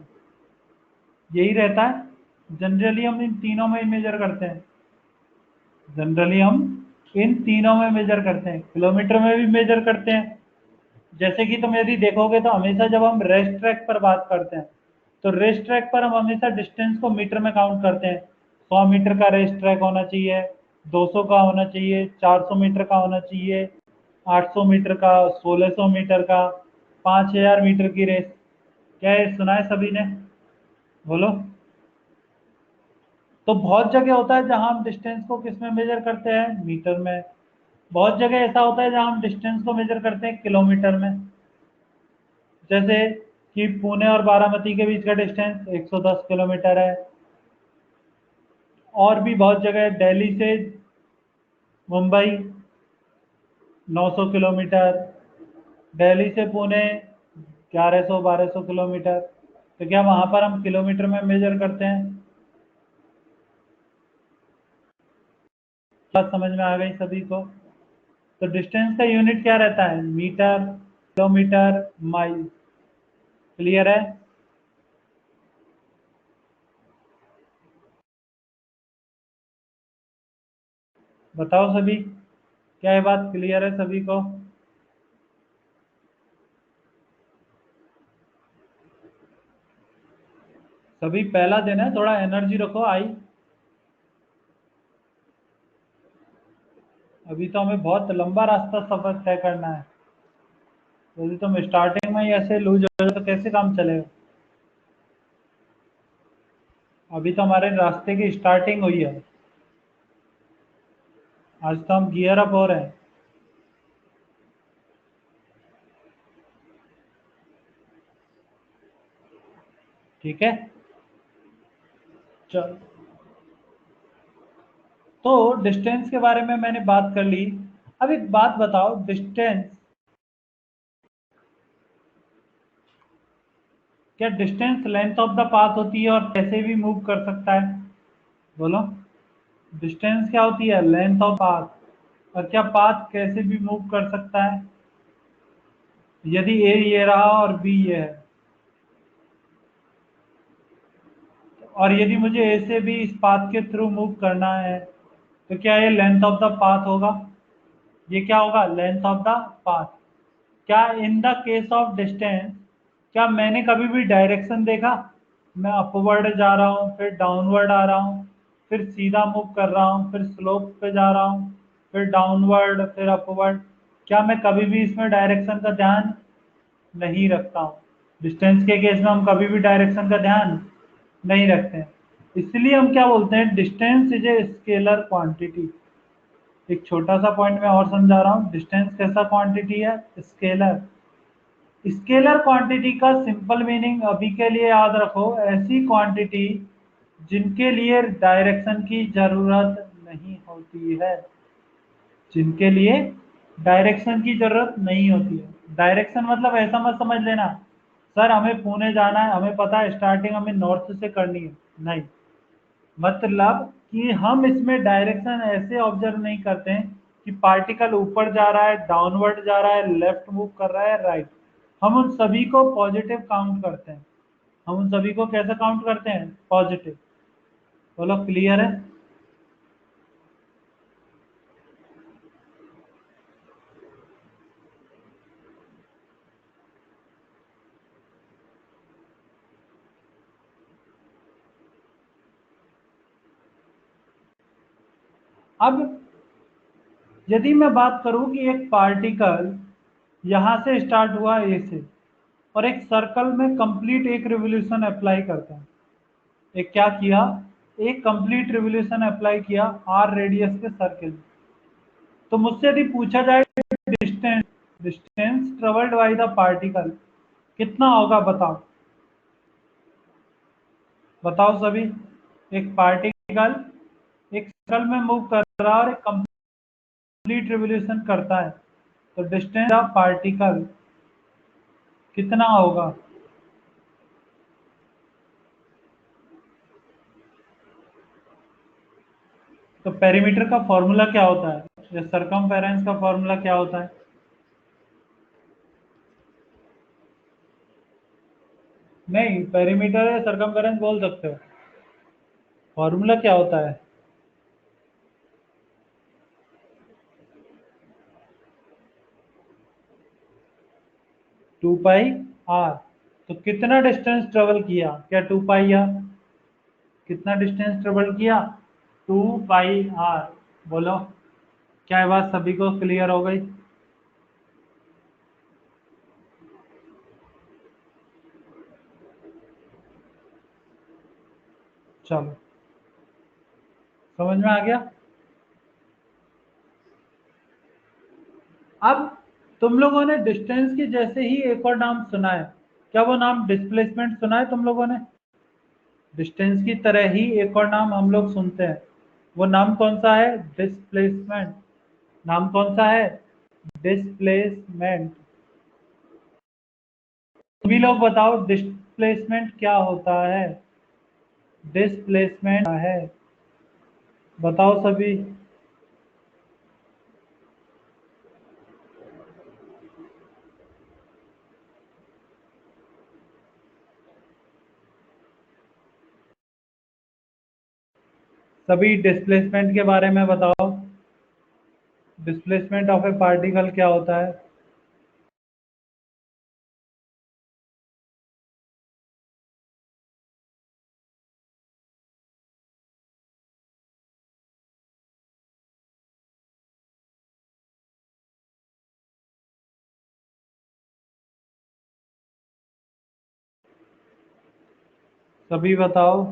यही रहता है। जनरली हम इन तीनों में मेजर करते हैं। जनरली हम इन तीनों में मेजर करते हैं। किलोमीटर में भी मेजर करते हैं। जैसे कि तुम यदि देखोगे तो हमेशा जब हम रेस ट्रैक पर बात करते हैं तो रेस ट्रैक पर हम हमेशा डिस्टेंस को मीटर में काउंट करते हैं। 100 मीटर का रेस ट्रैक होना चाहिए, 200 का होना चाहिए, 400 मीटर का होना चाहिए, 800 मीटर का, 1600 मीटर का, 5000 मीटर की रेस। क्या ये सुना है सभी ने? बोलो। तो बहुत जगह होता है जहां हम डिस्टेंस को किस में मेजर करते हैं? मीटर में। बहुत जगह ऐसा होता है जहां हम डिस्टेंस को मेजर करते हैं किलोमीटर में। जैसे कि पुणे और बारामती के बीच का डिस्टेंस 110 किलोमीटर है। और भी बहुत जगह है, दिल्ली से मुंबई 900 किलोमीटर, दिल्ली से पुणे 1100-1200 किलोमीटर। तो क्या वहां पर हम किलोमीटर में मेजर करते हैं? बात समझ में आ गई सभी को? तो डिस्टेंस का यूनिट क्या रहता है? Metre, kilometre, mile. क्लियर है? बताओ सभी, क्या ये बात क्लियर है सभी को? सभी पहला दिन है, थोड़ा एनर्जी रखो। आई अभी तो हमें बहुत लंबा रास्ता सफर तय करना है। यदि तुम स्टार्टिंग में ही ऐसे लूज हो जाओ तो कैसे काम चलेगा? अभी तो हमारे रास्ते की स्टार्टिंग हुई है। आज तो हम गियर अप हो रहे हैं। ठीक है, चल। तो डिस्टेंस के बारे में मैंने बात कर ली। अब एक बात बताओ, डिस्टेंस, क्या distance length of the path होती है और कैसे भी मूव कर सकता है? बोलो। डिस्टेंस क्या होती है? Length of path. और क्या पाथ कैसे भी मूव कर सकता है? यदि ए ये रहा और बी ये है, और यदि मुझे ए से भी इस पाथ के थ्रू मूव करना है, तो क्या ये लेंथ ऑफ द पाथ होगा? ये क्या होगा? Length of the path. क्या in the case of distance, क्या मैंने कभी भी डायरेक्शन देखा? मैं अपवर्ड जा रहा हूँ, फिर डाउनवर्ड आ रहा हूँ, फिर सीधा मूव कर रहा हूँ, फिर स्लोप पे जा रहा हूँ, फिर डाउनवर्ड, फिर अपवर्ड। क्या मैं कभी भी इसमें डायरेक्शन का ध्यान नहीं रखता हूँ? डिस्टेंस के केस में हम कभी भी डायरेक्शन का ध्यान नहीं रखते हैं। इसलिए हम क्या बोलते हैं? Distance is a scalar quantity. एक छोटा सा पॉइंट मैं और समझा रहा हूँ। डिस्टेंस कैसा क्वांटिटी है? स्केलर। स्केलर क्वांटिटी का सिंपल मीनिंग अभी के लिए याद रखो, ऐसी क्वांटिटी जिनके लिए डायरेक्शन की जरूरत नहीं होती है। जिनके लिए डायरेक्शन की जरूरत नहीं होती है। डायरेक्शन मतलब ऐसा मत समझ लेना, सर हमें पुणे जाना है, हमें पता है स्टार्टिंग हमें नॉर्थ से करनी है। नहीं, मतलब कि हम इसमें डायरेक्शन ऐसे ऑब्जर्व नहीं करते हैं कि पार्टिकल ऊपर जा रहा है, डाउनवर्ड जा रहा है, लेफ्ट मूव कर रहा है, राइट। हम उन सभी को पॉजिटिव काउंट करते हैं। हम उन सभी को कैसे काउंट करते हैं? पॉजिटिव। बोलो, क्लियर है? अब यदि मैं बात करूं कि एक पार्टिकल यहां से स्टार्ट हुआ ए से, और एक सर्कल में कंप्लीट एक रिवोल्यूशन अप्लाई करता है। एक क्या किया? एक कंप्लीट रिवोल्यूशन अप्लाई किया आर रेडियस के सर्कल। तो मुझसे यदि पूछा जाए distance, distance travelled by the particle कितना होगा? बताओ, बताओ सभी। एक पार्टिकल एक सर्कल में मूव कर रहा है और एक कंप्लीट रिवोल्यूशन करता है, तो डिस्टेंस ऑफ पार्टिकल कितना होगा? तो पेरीमीटर का फॉर्मूला क्या होता है, या सरकमफेरेंस का फॉर्मूला क्या होता है? नहीं, पेरीमीटर या सरकमफेरेंस बोल सकते हो, फॉर्मूला क्या होता है? 2πr। तो कितना डिस्टेंस ट्रेवल किया, क्या 2πr? कितना डिस्टेंस ट्रेवल किया? 2πr। बोलो, क्या ये बात सभी को क्लियर हो गई? चलो, समझ में आ गया? अब तुम लोगों ने डिस्टेंस के जैसे ही एक और नाम सुना है, क्या वो नाम डिस्प्लेसमेंट सुना है तुम लोगों ने? डिस्टेंस की तरह ही एक और नाम हम लोग सुनते हैं, वो नाम कौन सा है? डिस्प्लेसमेंट। नाम कौन सा है? डिस्प्लेसमेंट। सभी लोग बताओ, डिस्प्लेसमेंट क्या होता है? डिस्प्लेसमेंट है, बताओ सभी। सभी डिस्प्लेसमेंट के बारे में बताओ, डिस्प्लेसमेंट ऑफ ए पार्टिकल क्या होता है? सभी बताओ।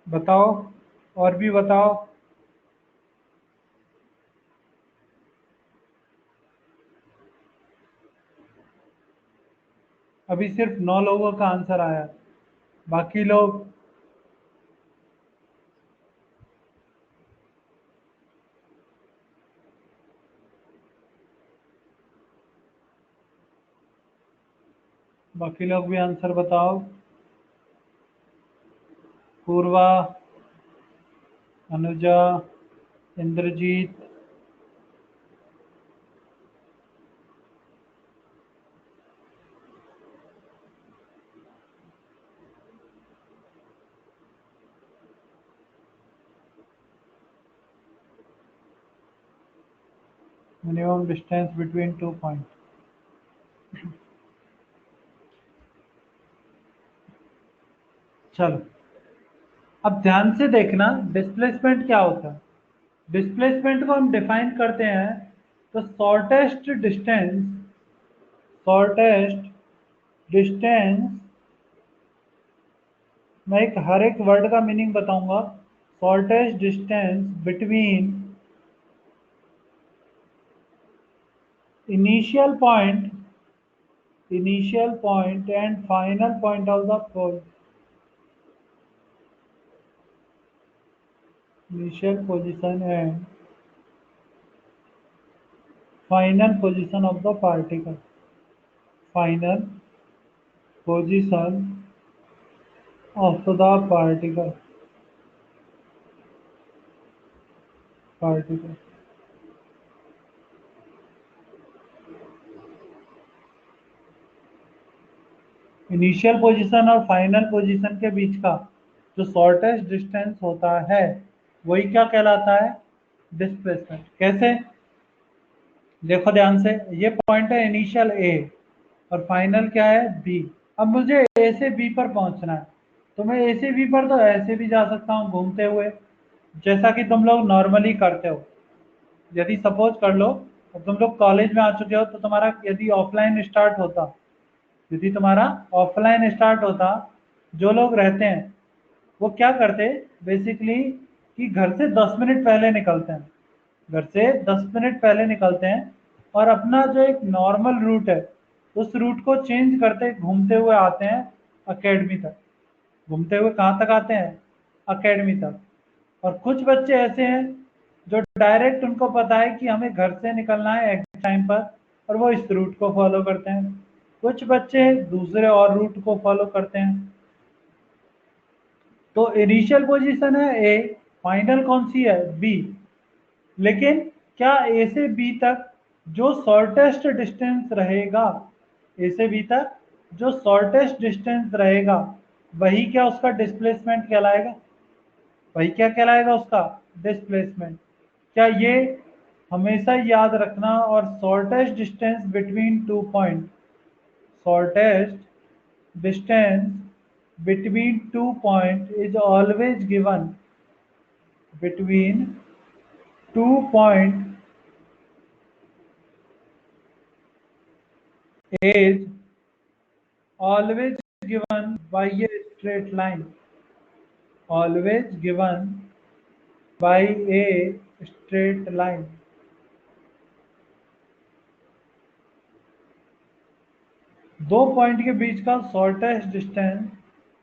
बताओ, और भी बताओ। अभी सिर्फ 9 लोगों का आंसर आया, बाकी लोग बाकी लोग भी आंसर बताओ। Purva, Anuja, Indrajit, minimum distance between 2 point. चलो, अब ध्यान से देखना, डिस्प्लेसमेंट क्या होता है। डिस्प्लेसमेंट को हम डिफाइन करते हैं, तो शॉर्टेस्ट डिस्टेंस, मैं एक हर एक वर्ड का मीनिंग बताऊंगा। Shortest distance between initial point and final point of the pole. Initial position and final position of the particle. Final position of the particle. Initial position और फाइनल पोजीशन के बीच का जो शॉर्टेस्ट डिस्टेंस होता है, वही क्या कहलाता है? डिस्प्लेसमेंट। कैसे? देखो ध्यान से, ये पॉइंट है इनिशियल ए और फाइनल क्या है बी। अब मुझे ए से बी पर पहुंचना है, तो मैं ए से बी पर तो ऐसे भी जा सकता हूँ घूमते हुए, जैसा कि तुम लोग नॉर्मली करते हो। यदि सपोज कर लो, अब तुम लोग कॉलेज में आ चुके हो, तो तुम्हारा यदि ऑफलाइन स्टार्ट होता, यदि तुम्हारा ऑफलाइन स्टार्ट होता, जो लोग रहते हैं वो क्या करते बेसिकली, कि घर से 10 मिनट पहले निकलते हैं, घर से 10 मिनट पहले निकलते हैं और अपना जो एक नॉर्मल रूट है उस रूट को चेंज करते घूमते हुए आते हैं अकेडमी तक। घूमते हुए कहाँ तक आते हैं? अकेडमी तक। और कुछ बच्चे ऐसे हैं जो डायरेक्ट, उनको पता है कि हमें घर से निकलना है एग्जैक्ट टाइम पर, और वो इस रूट को फॉलो करते हैं। कुछ बच्चे दूसरे और रूट को फॉलो करते हैं। तो इनिशियल पोजीशन है ए, फाइनल कौन सी है बी। लेकिन क्या ए से बी तक जो शॉर्टेस्ट डिस्टेंस रहेगा, ए से बी तक जो शॉर्टेस्ट डिस्टेंस रहेगा, वही क्या उसका डिस्प्लेसमेंट कहलाएगा? वही क्या कहलाएगा उसका डिस्प्लेसमेंट। क्या ये हमेशा याद रखना, और shortest distance between 2 point, shortest distance between 2 points is always given between 2 points is always given by a straight line, always given by a straight line। दो पॉइंट के बीच का शॉर्टेस्ट डिस्टेंस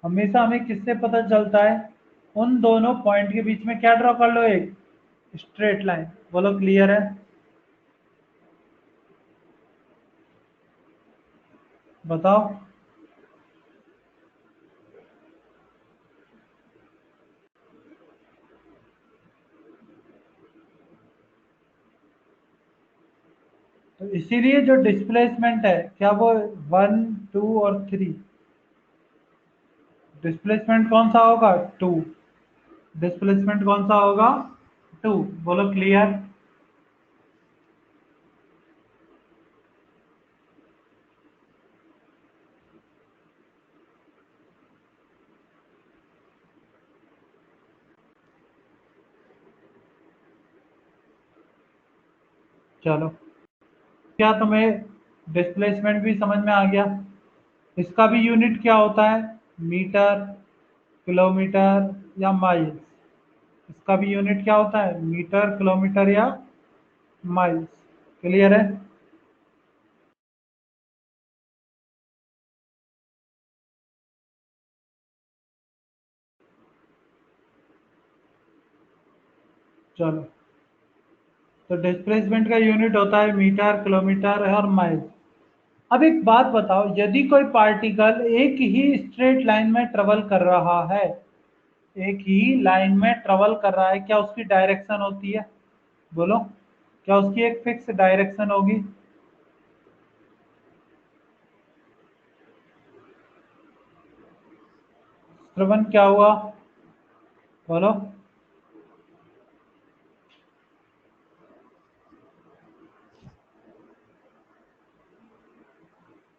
हमेशा हमें किससे पता चलता है? उन दोनों पॉइंट के बीच में क्या ड्रॉ कर लो, एक स्ट्रेट लाइन। बोलो क्लियर है? बताओ। तो इसीलिए जो डिस्प्लेसमेंट है, क्या वो 1, 2 और 3, डिस्प्लेसमेंट कौन सा होगा? 2। डिस्प्लेसमेंट कौन सा होगा? 2। बोलो क्लियर। चलो, क्या तुम्हें डिस्प्लेसमेंट भी समझ में आ गया? इसका भी यूनिट क्या होता है? मीटर, किलोमीटर या माइल्स। इसका भी यूनिट क्या होता है? मीटर, किलोमीटर या माइल्स। क्लियर है? चलो, तो डिस्प्लेसमेंट का यूनिट होता है मीटर, किलोमीटर और माइल्स। अब एक बात बताओ, यदि कोई पार्टिकल एक ही स्ट्रेट लाइन में ट्रेवल कर रहा है, एक ही लाइन में ट्रेवल कर रहा है, क्या उसकी डायरेक्शन होती है? बोलो, क्या उसकी एक फिक्स डायरेक्शन होगी? श्रवण क्या हुआ? बोलो।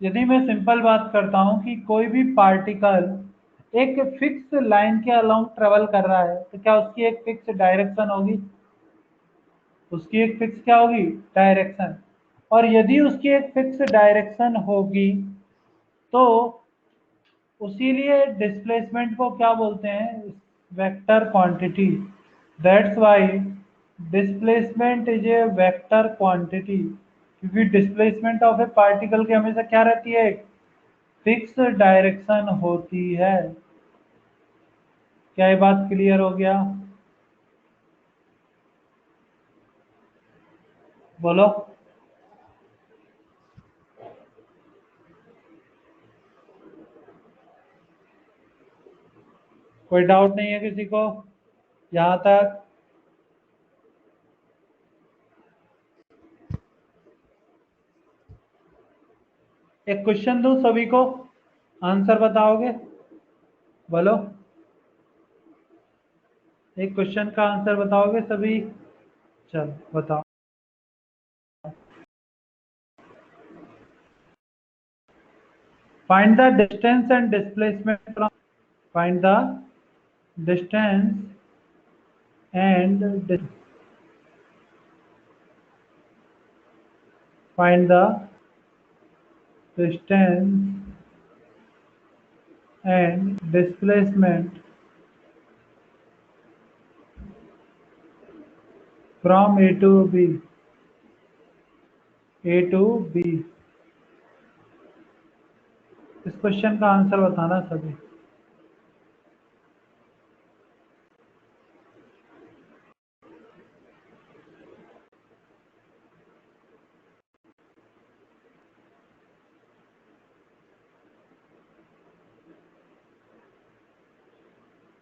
यदि मैं सिंपल बात करता हूं कि कोई भी पार्टिकल एक फिक्स लाइन के अलोंग ट्रेवल कर रहा है, तो क्या उसकी एक फिक्स डायरेक्शन होगी? उसकी एक फिक्स क्या होगी? डायरेक्शन। और यदि उसकी एक फिक्स डायरेक्शन होगी, तो उसीलिए डिस्प्लेसमेंट को क्या बोलते हैं? Vector quantity. That's why displacement is a vector quantity, क्योंकि डिस्प्लेसमेंट ऑफ ए पार्टिकल की हमेशा क्या रहती है? एक फिक्स डायरेक्शन होती है। क्या ये बात क्लियर हो गया? बोलो। कोई डाउट नहीं है किसी को यहाँ तक? एक क्वेश्चन दूं सभी को, आंसर बताओगे? बोलो, एक क्वेश्चन का आंसर बताओगे सभी? चलो बताओ। Find the distance and displacement from. Find the distance and find the distance and displacement from A to B. A to B. इस क्वेश्चन का आंसर बताना सभी।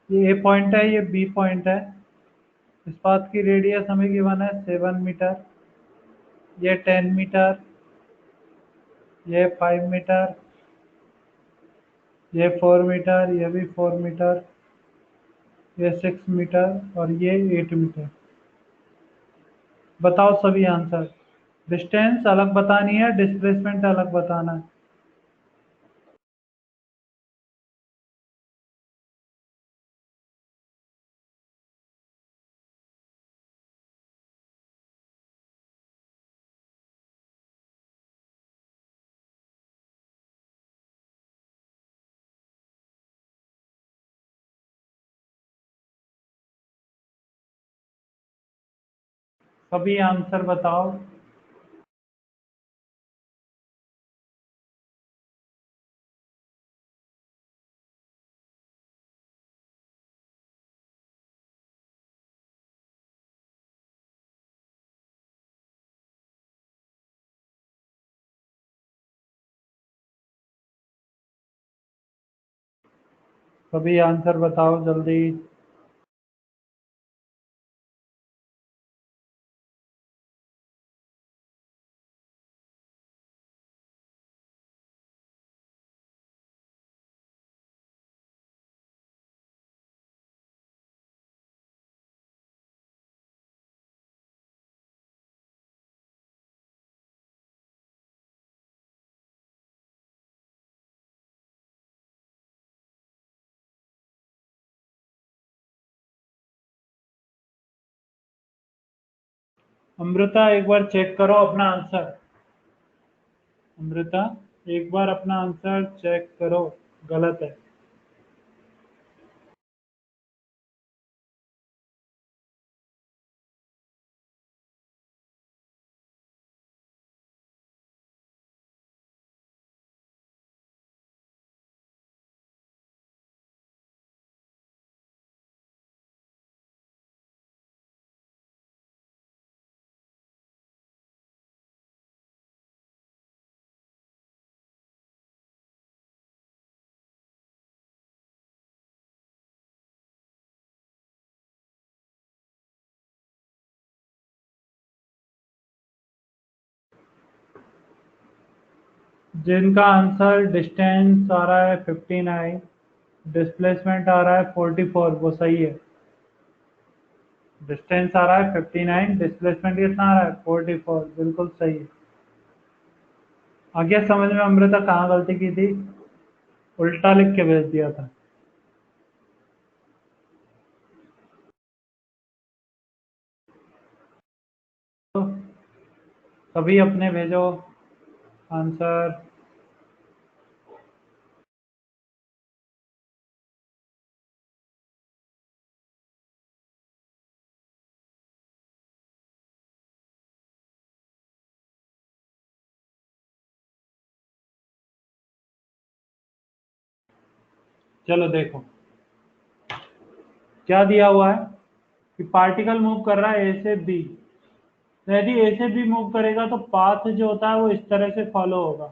ये ए पॉइंट है, ये बी पॉइंट है। इस पाथ की रेडियस हमें गिवन है 7 मीटर, ये 10 मीटर, ये 5 मीटर, ये 4 मीटर, ये भी 4 मीटर, ये 6 मीटर और ये 8 मीटर। बताओ सभी आंसर। डिस्टेंस अलग बतानी है, डिस्प्लेसमेंट अलग बताना है। सभी आंसर बताओ। सभी आंसर बताओ जल्दी। अमृता एक बार चेक करो अपना आंसर। अमृता एक बार अपना आंसर चेक करो, गलत है। जिनका आंसर डिस्टेंस आ रहा है 59, डिस्प्लेसमेंट आ रहा है 44, वो सही है। डिस्टेंस आ रहा है 59, डिस्प्लेसमेंट कितना आ रहा है 44, बिल्कुल सही है। आ गया समझ में अमृता कहाँ गलती की थी? उल्टा लिख के भेज दिया था। तो सभी अपने भेजो आंसर। चलो देखो क्या दिया हुआ है कि पार्टिकल मूव कर रहा है ए से बी। तो यदि ए से बी मूव करेगा तो पाथ जो होता है वो इस तरह से फॉलो होगा।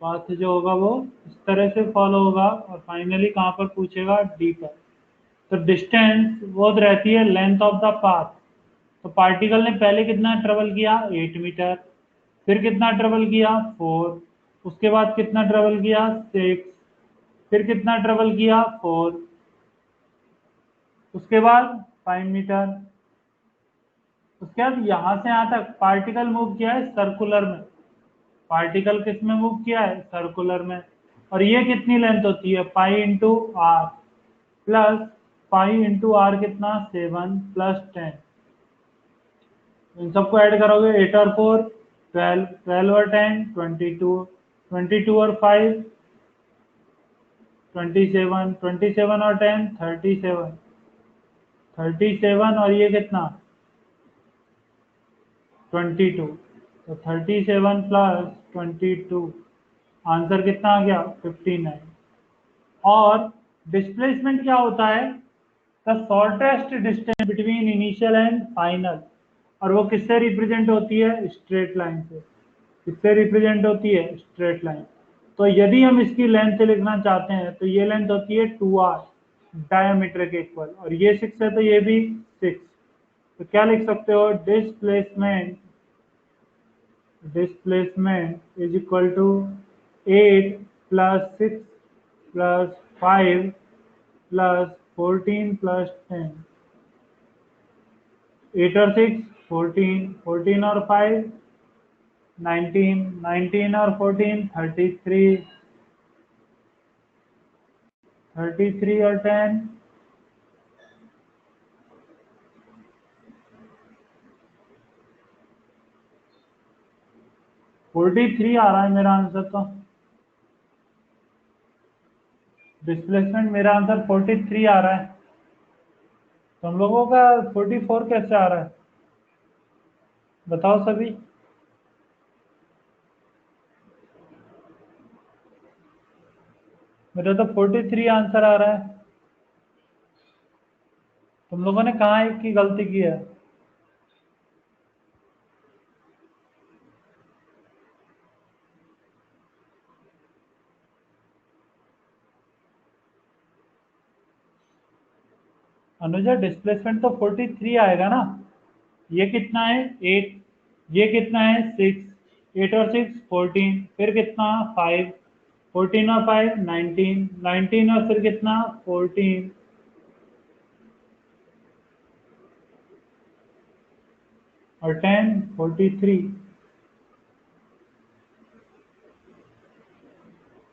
पाथ जो होगा वो इस तरह से फॉलो होगा और फाइनली कहाँ पर पूछेगा? डी पर। तो डिस्टेंस वो रहती है लेंथ ऑफ द पाथ। तो पार्टिकल ने पहले कितना ट्रेवल किया? 8 मीटर। फिर कितना ट्रेवल किया? 4। उसके बाद कितना ट्रेवल किया? 6। फिर कितना ट्रेवल किया? 4। उसके बाद 5 मीटर। उसके बाद यहां से यहां तक पार्टिकल मूव किया है सर्कुलर में। पार्टिकल किस में मूव किया है? सर्कुलर में। और ये कितनी लेंथ होती है, pi into R, plus pi into R कितना 7 प्लस 10, इन सबको ऐड करोगे 8 और 4 12, 12 और 10 22, 22 और 5 27, 27 और 10 37, 37 और ये कितना 22, तो 37 प्लस 22, आंसर कितना आ गया 59। और डिस्प्लेसमेंट क्या होता है, the shortest distance between initial and final, और वो किससे रिप्रेजेंट होती है, स्ट्रेट लाइन से। किससे रिप्रेजेंट होती है, स्ट्रेट लाइन। तो यदि हम इसकी लेंथ लिखना चाहते हैं तो ये लेंथ होती है 2r डायमीटर के इक्वल, और ये 6 है तो ये भी 6, तो क्या लिख सकते हो, displacement is equal to 8 plus 6 plus 5 plus 14 plus 10, 8 और 6 14, 14 और 5 19, 19 और 14 33, 33 और 10 43 आ रहा है मेरा आंसर। तो डिस्प्लेसमेंट मेरा आंसर 43 आ रहा है, तुम लोगों का 44 कैसे आ रहा है, बताओ सभी। मेरा तो 43 आंसर आ रहा है, तुम लोगों ने कहाँ एक की गलती की है। अनुजा डिस्प्लेसमेंट तो 43 आएगा ना, ये कितना है 8, ये कितना है 6, 8 और 6 14, फिर कितना 5, 14 और 5 19, 19 और फिर कितना 14 और 10 43,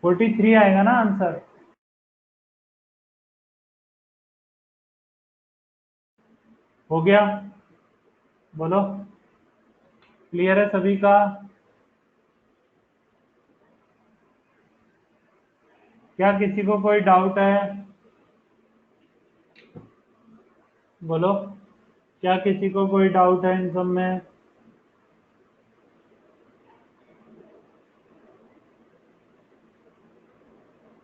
43 आएगा ना आंसर। हो गया, बोलो, क्लियर है सभी का। क्या किसी को कोई डाउट है, बोलो, क्या किसी को कोई डाउट है इन सब में।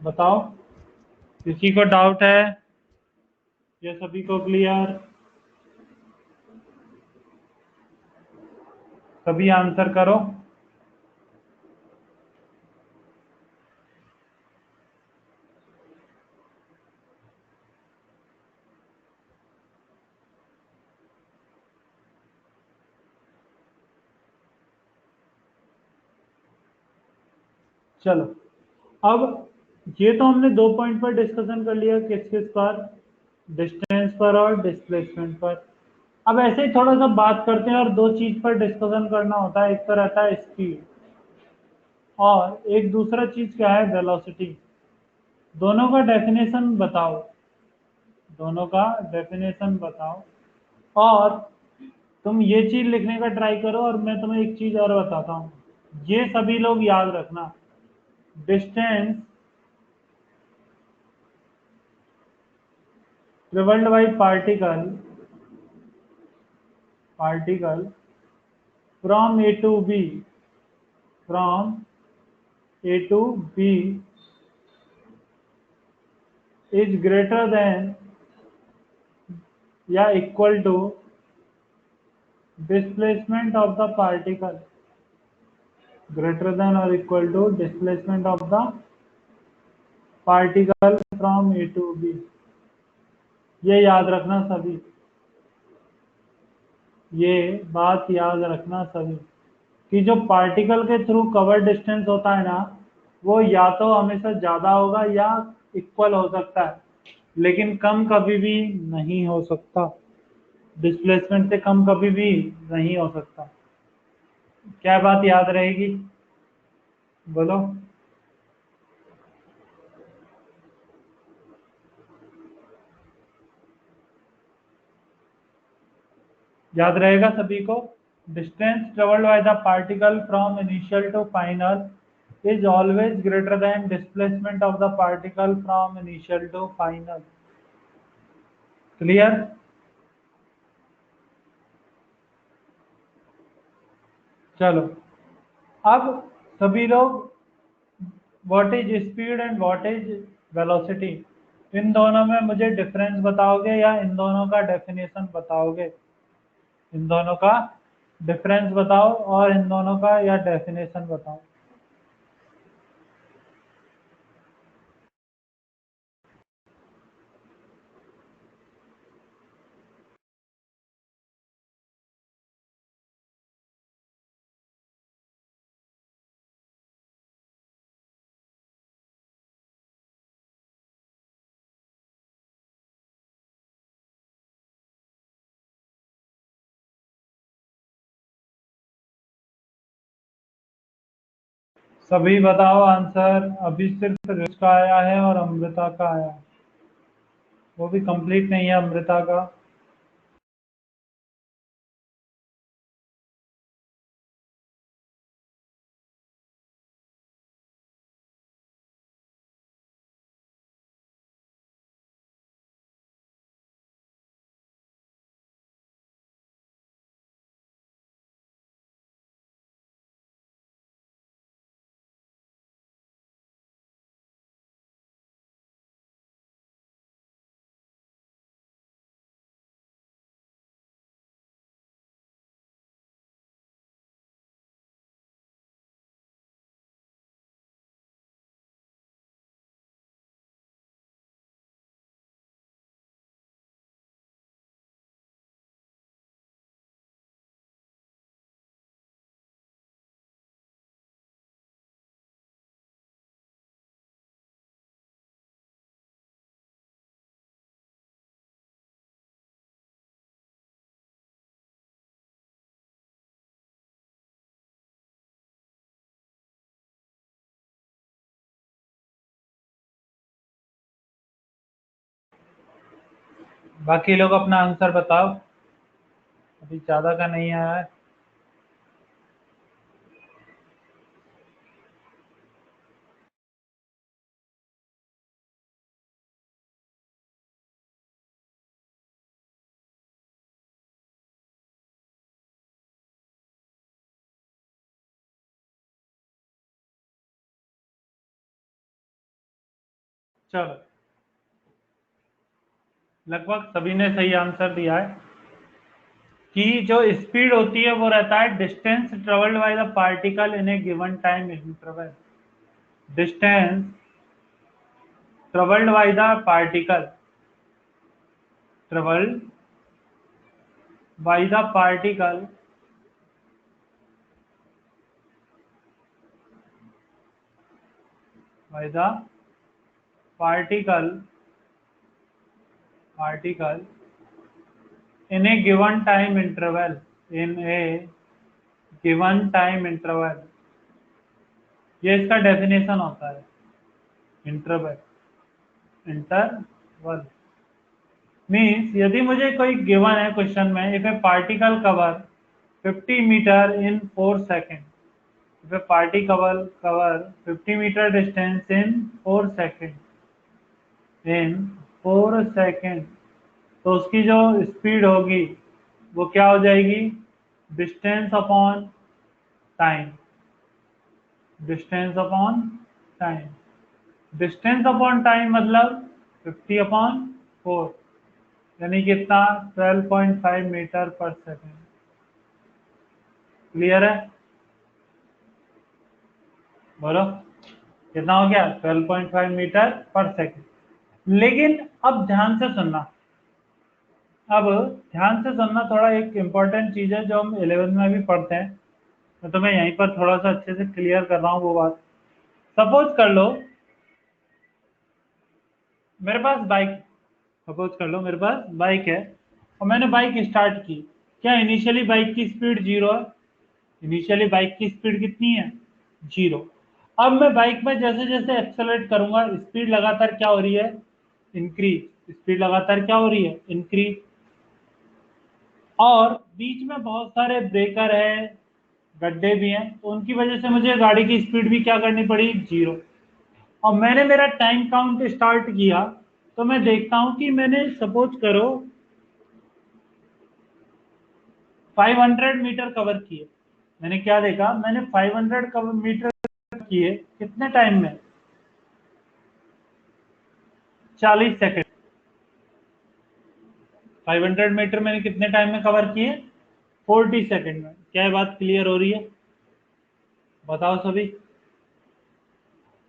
बताओ, किसी को डाउट है या सभी को क्लियर, सभी आंसर करो। चलो, अब ये तो हमने 2 पॉइंट पर डिस्कशन कर लिया, किस किस पर, डिस्टेंस पर और डिस्प्लेसमेंट पर। अब ऐसे ही थोड़ा सा बात करते हैं और 2 चीज पर डिस्कशन करना होता है, एक तो रहता है स्पीड और एक दूसरा चीज क्या है, वेलोसिटी। दोनों का डेफिनेशन बताओ, दोनों का डेफिनेशन बताओ, और तुम ये चीज लिखने का ट्राई करो। और मैं तुम्हें एक चीज और बताता हूँ, ये सभी लोग याद रखना, distance travelled by particle from A to B, from A to B is greater than या equal to displacement of the particle, greater than और equal to displacement of the particle from A to B. ये याद रखना सभी, ये बात याद रखना सभी, कि जो पार्टिकल के थ्रू कवर डिस्टेंस होता है ना, वो या तो हमेशा ज़्यादा होगा या इक्वल हो सकता है, लेकिन कम कभी भी नहीं हो सकता, डिस्प्लेसमेंट से कम कभी भी नहीं हो सकता। क्या बात याद रहेगी, बोलो। याद रहेगा सभी को? Distance travelled by the particle from initial to final is always greater than displacement of the particle from initial to final. Clear? चलो अब सभी लोग what is speed and what is velocity, इन दोनों में मुझे डिफरेंस बताओगे या इन दोनों का डेफिनेशन बताओगे? इन दोनों का डिफरेंस बताओ और इन दोनों का या डेफिनेशन बताओ। सभी बताओ आंसर। अभी सिर्फ ऋष का आया है और अमृता का आया, वो भी कंप्लीट नहीं है अमृता का। बाकी लोग अपना आंसर बताओ, अभी ज्यादा का नहीं आया है। चलो लगभग सभी ने सही आंसर दिया है कि जो स्पीड होती है वो रहता है distance travelled by the particle in A given time interval. Distance travelled by the particle, travelled by the particle by the particle in a given time interval, in a given time interval, ये इसका डेफिनेशन होता है। इंटरवल, इंटरवल मीन्स यदि मुझे कोई गिवन है क्वेश्चन में, if a particle cover 50 metre in 4 second, if a particle cover 50 metre distance in 4 second, in 4 second, तो उसकी जो स्पीड होगी वो क्या हो जाएगी? Distance upon time, distance upon time. Distance upon time मतलब 50 अपॉन 4, यानी कितना? 12.5 मीटर पर सेकेंड। क्लियर है? बोलो कितना हो गया? 12.5 मीटर पर सेकेंड। लेकिन अब ध्यान से सुनना, अब ध्यान से सुनना, थोड़ा एक इम्पॉर्टेंट चीज है जो हम 11th में भी पढ़ते हैं, मैं तुम्हें यहीं पर थोड़ा सा अच्छे से क्लियर कर रहा हूँ वो बात। सपोज कर लो मेरे पास बाइक, सपोज कर लो मेरे पास बाइक है और मैंने बाइक स्टार्ट की। क्या इनिशियली बाइक की स्पीड 0 है? इनिशियली बाइक की स्पीड कितनी है? 0। अब मैं बाइक में जैसे जैसे एक्सेलरेट करूंगा, स्पीड लगातार क्या हो रही है? इंक्रीज। स्पीड लगातार क्या हो रही है? इंक्रीज। और बीच में बहुत सारे ब्रेकर है, गड्ढे भी हैं, तो उनकी वजह से मुझे गाड़ी की स्पीड भी क्या करनी पड़ी, 0। और मैंने मेरा टाइम काउंट स्टार्ट किया, तो मैं देखता हूं कि मैंने सपोज करो 500 मीटर कवर किए। मैंने क्या देखा, मैंने 500 मीटर किए कितने टाइम में, 40 सेकंड। 500 मीटर मैंने कितने टाइम में कवर किए, 40 सेकंड में। क्या ये बात क्लियर हो रही है, बताओ सभी।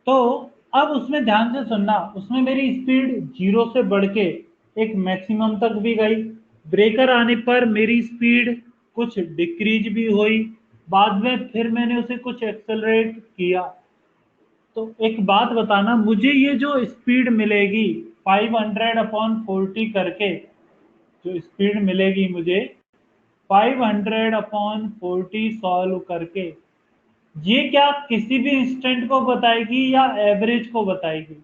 तो अब उसमें ध्यान से सुनना, उसमें मेरी स्पीड 0 से बढ़ के एक मैक्सिमम तक भी गई। ब्रेकर आने पर मेरी स्पीड कुछ डिक्रीज भी हुई, बाद में फिर मैंने उसे कुछ एक्सेलरेट किया। तो एक बात बताना, मुझे ये जो स्पीड मिलेगी 500/40 करके, जो स्पीड मिलेगी मुझे 500/40 सॉल्व करके, ये क्या किसी भी इंस्टेंट को बताएगी या एवरेज को बताएगी,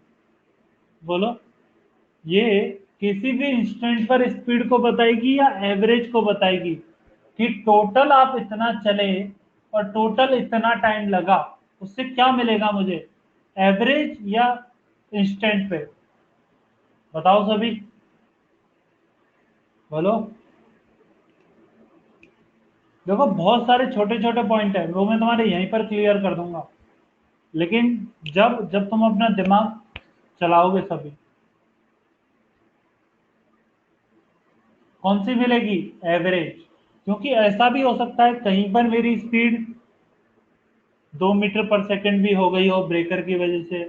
बोलो। ये किसी भी इंस्टेंट पर स्पीड को बताएगी या एवरेज को बताएगी, कि टोटल आप इतना चले और टोटल इतना टाइम लगा, उससे क्या मिलेगा मुझे, एवरेज या इंस्टेंट पे, बताओ सभी, बोलो। देखो बहुत सारे छोटे छोटे पॉइंट है, वो मैं तुम्हारे यहीं पर क्लियर कर दूंगा, लेकिन जब जब तुम अपना दिमाग चलाओगे सभी। कौन सी मिलेगी, एवरेज। क्योंकि ऐसा भी हो सकता है कहीं पर मेरी स्पीड 2 मीटर पर सेकंड भी हो गई हो ब्रेकर की वजह से,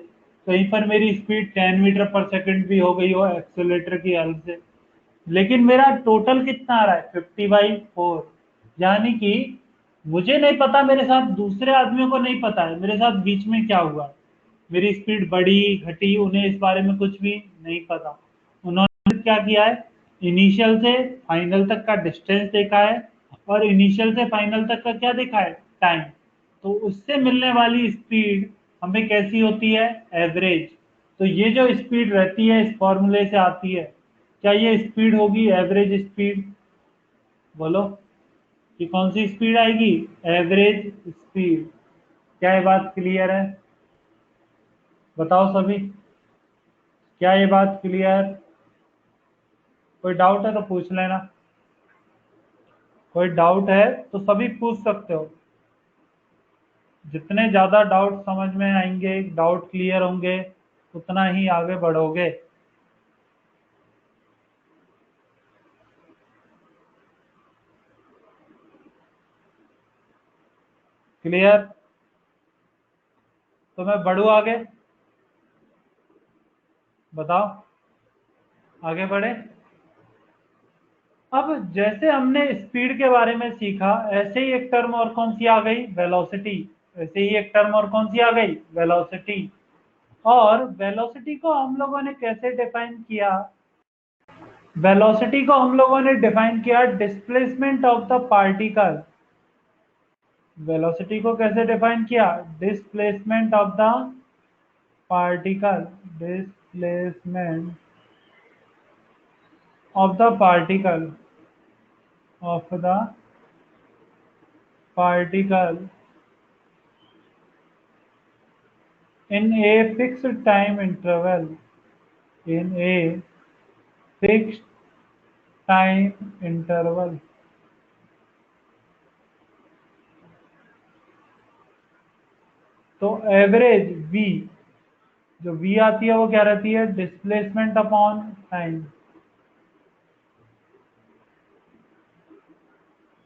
कहीं पर मेरी स्पीड 10 मीटर पर सेकंड भी हो गई हो एक्सेलेरेटर की हेल्प से, लेकिन मेरा टोटल कितना आ रहा है, 50/4। यानी कि मुझे नहीं पता, मेरे साथ दूसरे आदमियों को नहीं पता है मेरे साथ बीच में क्या हुआ, मेरी स्पीड बढ़ी घटी, उन्हें इस बारे में कुछ भी नहीं पता। उन्होंने क्या किया है, इनिशियल से फाइनल तक का डिस्टेंस देखा है, और इनिशियल से फाइनल तक का क्या देखा है, टाइम। तो उससे मिलने वाली स्पीड हमें कैसी होती है, एवरेज। तो ये जो स्पीड रहती है इस फॉर्मूले से आती है, क्या ये स्पीड होगी एवरेज स्पीड, बोलो। कि कौन सी स्पीड आएगी, एवरेज स्पीड। क्या ये बात क्लियर है, बताओ सभी। क्या ये बात क्लियर, कोई डाउट है तो पूछ लेना, कोई डाउट है तो सभी पूछ सकते हो। जितने ज्यादा डाउट समझ में आएंगे, डाउट क्लियर होंगे, उतना ही आगे बढ़ोगे। क्लियर, तो मैं बढ़ू आगे, बताओ, आगे बढ़े। अब जैसे हमने स्पीड के बारे में सीखा, ऐसे ही एक टर्म और कौन सी आ गई, वेलोसिटी। ऐसे ही एक टर्म और कौन सी आ गई, वेलोसिटी। और वेलोसिटी को हम लोगों ने कैसे डिफाइन किया, वेलोसिटी को हम लोगों ने डिफाइन किया displacement of the particle. Velocity को कैसे डिफाइन किया, displacement of the particle, displacement of the particle, of the particle in a fixed time interval, in a fixed time interval। तो एवरेज v, जो v आती है वो क्या रहती है, displacement upon time,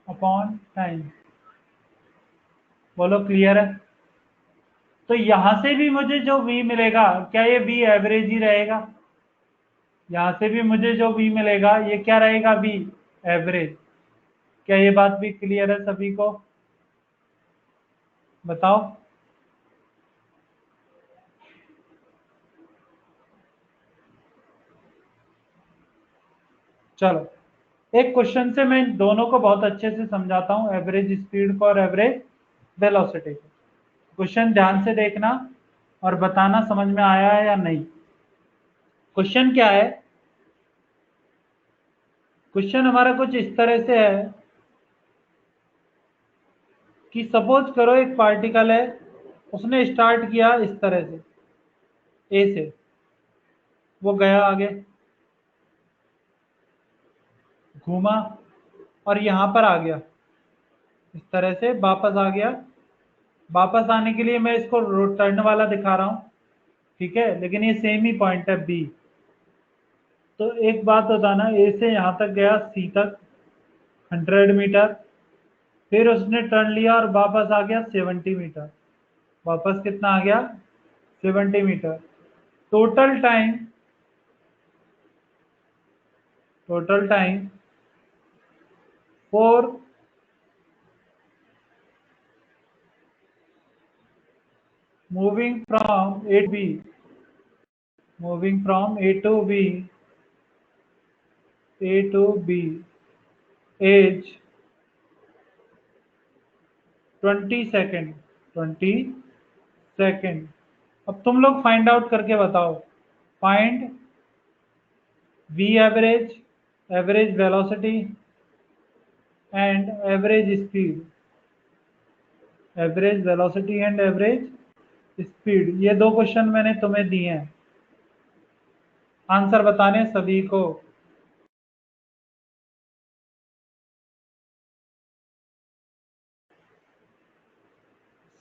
upon time, बोलो क्लियर है। तो यहां से भी मुझे जो v मिलेगा, क्या ये v एवरेज ही रहेगा, यहां से भी मुझे जो v मिलेगा ये क्या रहेगा, v एवरेज। क्या ये बात भी क्लियर है सभी को, बताओ। चलो एक क्वेश्चन से मैं दोनों को बहुत अच्छे से समझाता हूं, एवरेज स्पीड को और एवरेज वेलोसिटी को। क्वेश्चन ध्यान से देखना और बताना समझ में आया है या नहीं। क्वेश्चन क्या है, क्वेश्चन हमारा कुछ इस तरह से है कि सपोज करो एक पार्टिकल है, उसने स्टार्ट किया इस तरह से, ए से, वो गया आगे, घूमा और यहां पर आ गया, इस तरह से वापस आ गया। वापस आने के लिए मैं इसको टर्न वाला दिखा रहा हूं, ठीक है, लेकिन ये सेम ही पॉइंट है बी। तो एक बात बताना, ए से यहां तक गया, सी तक 100 मीटर, फिर उसने टर्न लिया और वापस आ गया 70 मीटर। वापस कितना आ गया? 70 metre. Total time, total time for moving from A to B, moving from A to B, A to B is 20 second, 20 second. अब तुम लोग फाइंड आउट करके बताओ, find we average, average velocity and average speed, average velocity and average speed. ये दो क्वेश्चन मैंने तुम्हें दिए हैं, आंसर बताने सभी को।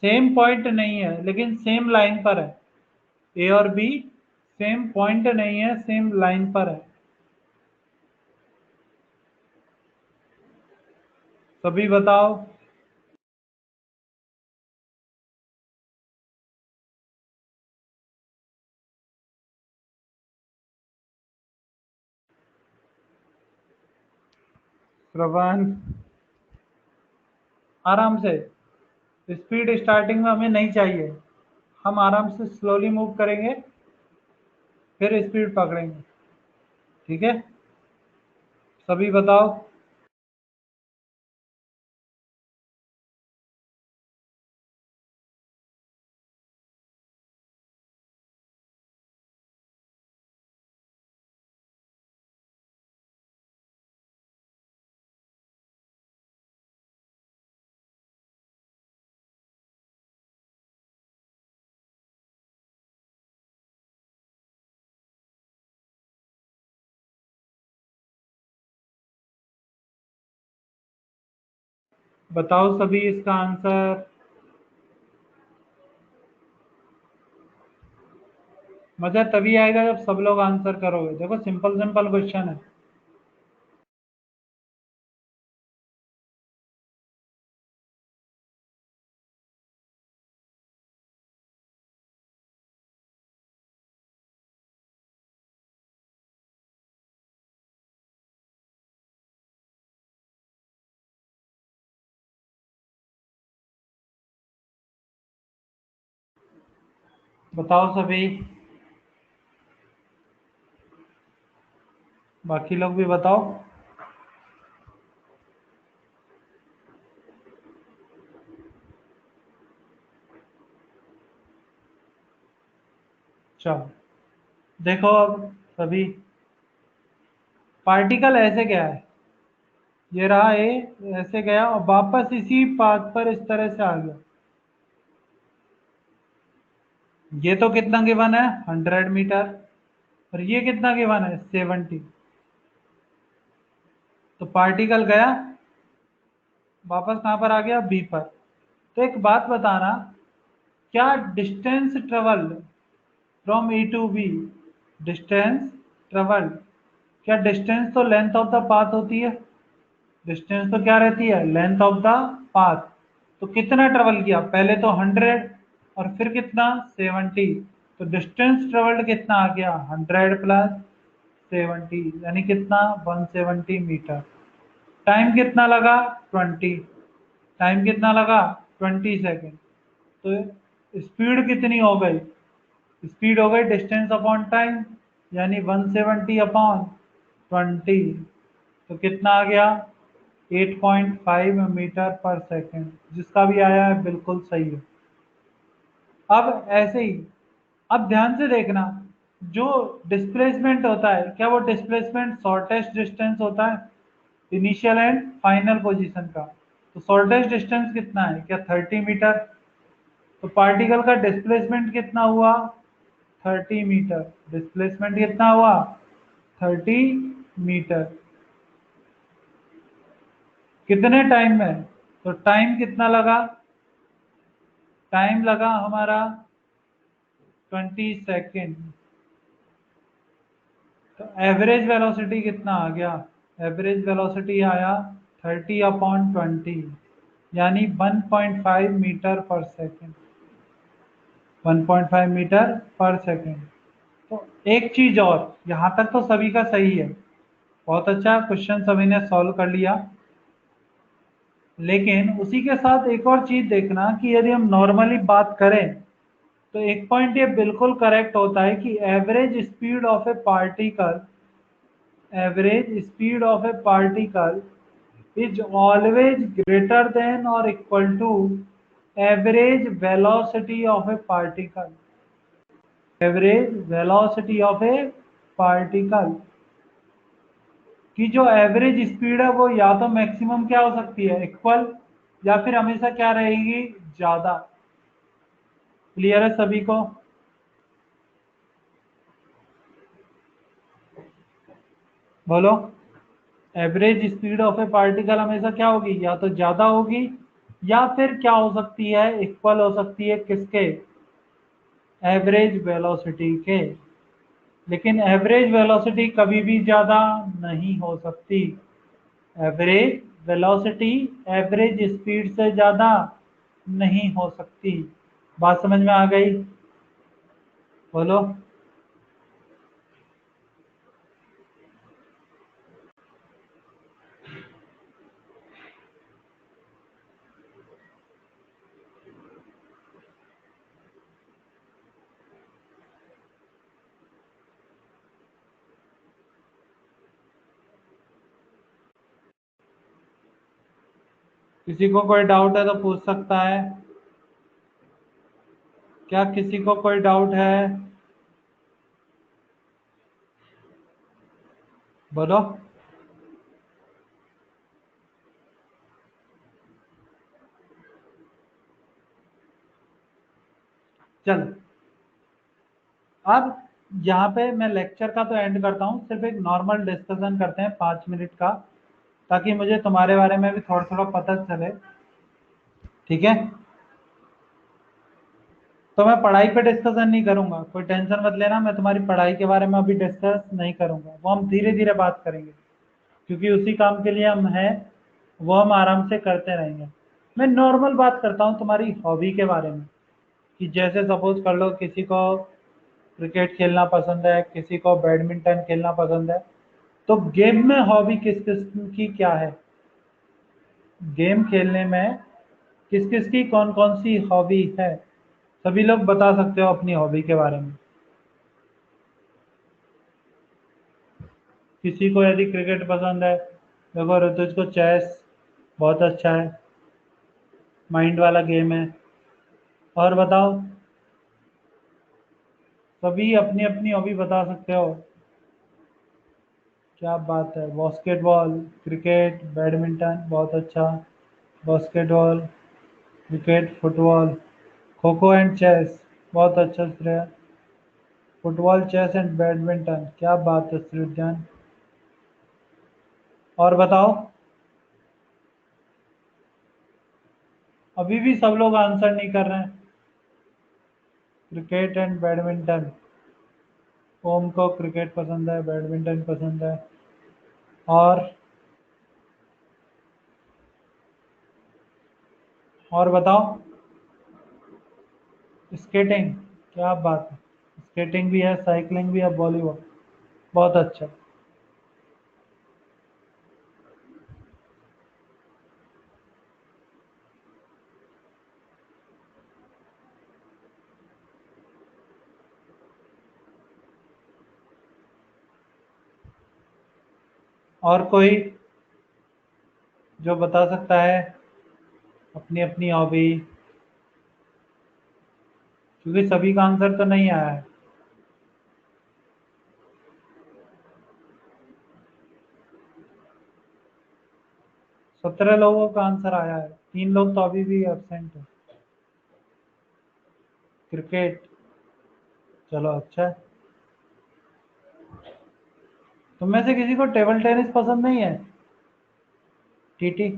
सेम पॉइंट नहीं है लेकिन सेम लाइन पर है, ए और बी सेम पॉइंट नहीं है, सेम लाइन पर है। सभी बताओ। श्रवण, आराम से, स्पीड स्टार्टिंग में हमें नहीं चाहिए, हम आराम से स्लोली मूव करेंगे, फिर स्पीड पकड़ेंगे, ठीक है। सभी बताओ। बताओ सभी इसका आंसर। मजा तभी आएगा जब सब लोग आंसर करोगे। देखो सिंपल सिंपल क्वेश्चन है। बताओ सभी, बाकी लोग भी बताओ। चलो देखो अब सभी, पार्टिकल ऐसे गया है, ये रहा ए, ऐसे गया और वापस इसी पाथ पर इस तरह से आ गया। ये तो कितना गिवन है? 100 मीटर। और ये कितना गिवन है? 70। तो पार्टिकल गया, वापस कहां पर आ गया? बी पर। तो एक बात बताना, क्या distance travelled from A to B, distance travelled, क्या डिस्टेंस तो लेंथ ऑफ द पाथ होती है? डिस्टेंस तो क्या रहती है? Length of the path. तो कितना ट्रेवल किया? पहले तो 100 और फिर कितना? 70। तो डिस्टेंस ट्रेवल्ड कितना आ गया? 100 प्लस 70, यानी कितना? 170 मीटर। टाइम कितना लगा? 20। टाइम कितना लगा? 20 सेकेंड। तो स्पीड कितनी हो गई? स्पीड हो गई डिस्टेंस अपॉन टाइम, यानी 170/20। तो कितना आ गया? 8.5 मीटर पर सेकेंड। जिसका भी आया है बिल्कुल सही है। अब ऐसे ही, अब ध्यान से देखना, जो डिस्प्लेसमेंट होता है, क्या वो डिस्प्लेसमेंट शॉर्टेस्ट डिस्टेंस होता है? इनिशियल एंड फाइनल पोजीशन का। तो शॉर्टेस्ट डिस्टेंस कितना है, क्या 30 मीटर। तो पार्टिकल का डिस्प्लेसमेंट कितना हुआ, 30 मीटर। डिस्प्लेसमेंट कितना हुआ, 30 मीटर। कितने टाइम में, तो टाइम कितना लगा, टाइम लगा हमारा 20 सेकेंड। तो एवरेज वेलोसिटी कितना आ गया, एवरेज वेलोसिटी आया 30/20, यानी 1.5 मीटर पर सेकेंड, 1.5 मीटर पर सेकेंड। तो एक चीज और, यहां तक तो सभी का सही है, बहुत अच्छा क्वेश्चन सभी ने सॉल्व कर लिया। लेकिन उसी के साथ एक और चीज देखना कि यदि हम नॉर्मली बात करें तो एक पॉइंट ये बिल्कुल करेक्ट होता है कि average speed of A particle, average speed of A particle is always greater than or equal to average velocity of a particle, average velocity of a particle। कि जो एवरेज स्पीड है वो या तो मैक्सिमम क्या हो सकती है, इक्वल, या फिर हमेशा क्या रहेगी, ज्यादा। क्लियर है सभी को, बोलो। Average speed of A particle हमेशा क्या होगी, या तो ज्यादा होगी या फिर क्या हो सकती है, इक्वल हो सकती है, किसके, एवरेज वेलोसिटी के। लेकिन एवरेज वेलोसिटी कभी भी ज्यादा नहीं हो सकती, एवरेज वेलोसिटी एवरेज स्पीड से ज्यादा नहीं हो सकती। बात समझ में आ गई, बोलो। किसी को कोई डाउट है तो पूछ सकता है, क्या किसी को कोई डाउट है, बोलो। चल, अब यहाँ पे मैं लेक्चर का तो एंड करता हूँ, सिर्फ एक नॉर्मल डिस्कशन करते हैं 5 मिनट का, ताकि मुझे तुम्हारे बारे में भी थोड़ा थोड़ा पता चले, ठीक है। तो मैं पढ़ाई पे डिस्कशन नहीं करूंगा, कोई टेंशन मत लेना, मैं तुम्हारी पढ़ाई के बारे में अभी डिस्कस नहीं करूंगा, वो हम धीरे धीरे बात करेंगे, क्योंकि उसी काम के लिए हम हैं, वो हम आराम से करते रहेंगे। मैं नॉर्मल बात करता हूँ तुम्हारी हॉबी के बारे में, कि जैसे सपोज कर लो किसी को क्रिकेट खेलना पसंद है, किसी को बैडमिंटन खेलना पसंद है, तो गेम में हॉबी किस किस की क्या है, गेम खेलने में किस किस की कौन कौन सी हॉबी है, सभी लोग बता सकते हो अपनी हॉबी के बारे में। किसी को यदि क्रिकेट पसंद है, देखो ऋतुज को चेस बहुत अच्छा है, माइंड वाला गेम है। और बताओ, सभी अपनी अपनी हॉबी बता सकते हो। क्या बात है, बास्केटबॉल, क्रिकेट, बैडमिंटन, बहुत अच्छा। Basketball, cricket, football, kho kho and chess, बहुत अच्छा Shreya. Football, chess and badminton, क्या बात है श्रीउद्यान। और बताओ, अभी भी सब लोग आंसर नहीं कर रहे हैं। क्रिकेट एंड बैडमिंटन, ओम को क्रिकेट पसंद है, बैडमिंटन पसंद है। और बताओ, स्केटिंग, क्या बात है, स्केटिंग भी है, साइकिलिंग भी है, वॉलीबॉल, बहुत अच्छा। और कोई जो बता सकता है अपनी अपनी हॉबी, क्योंकि सभी का आंसर तो नहीं आया है। 17 लोगों का आंसर आया है, 3 लोग तो अभी भी एब्सेंट है। क्रिकेट, चलो अच्छा है। तुम में से किसी को टेबल टेनिस पसंद नहीं है? टीटी,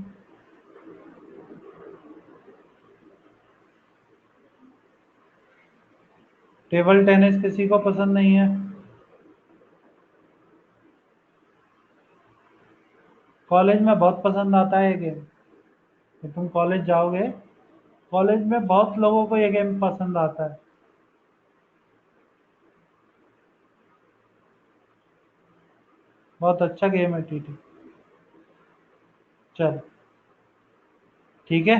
टेबल टेनिस किसी को पसंद नहीं है? कॉलेज में बहुत पसंद आता है ये गेम। तो तुम कॉलेज जाओगे, कॉलेज में बहुत लोगों को ये गेम पसंद आता है। बहुत अच्छा गेम है टीटी। चल ठीक है,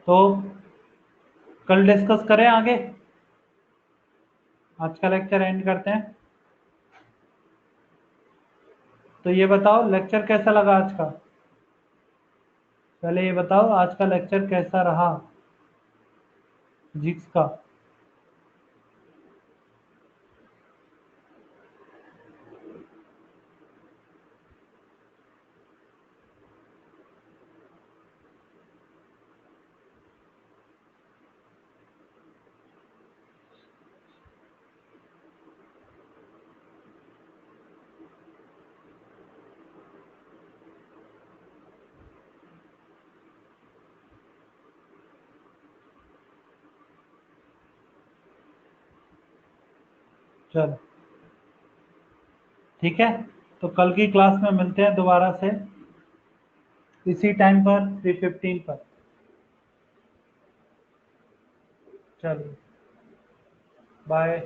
तो कल डिस्कस करें आगे। आज का लेक्चर एंड करते हैं। तो ये बताओ लेक्चर कैसा लगा आज का? पहले ये बताओ आज का लेक्चर कैसा रहा फिजिक्स का? चलो ठीक है, तो कल की क्लास में मिलते हैं दोबारा से इसी टाइम पर 3:15 पर। चलो बाय।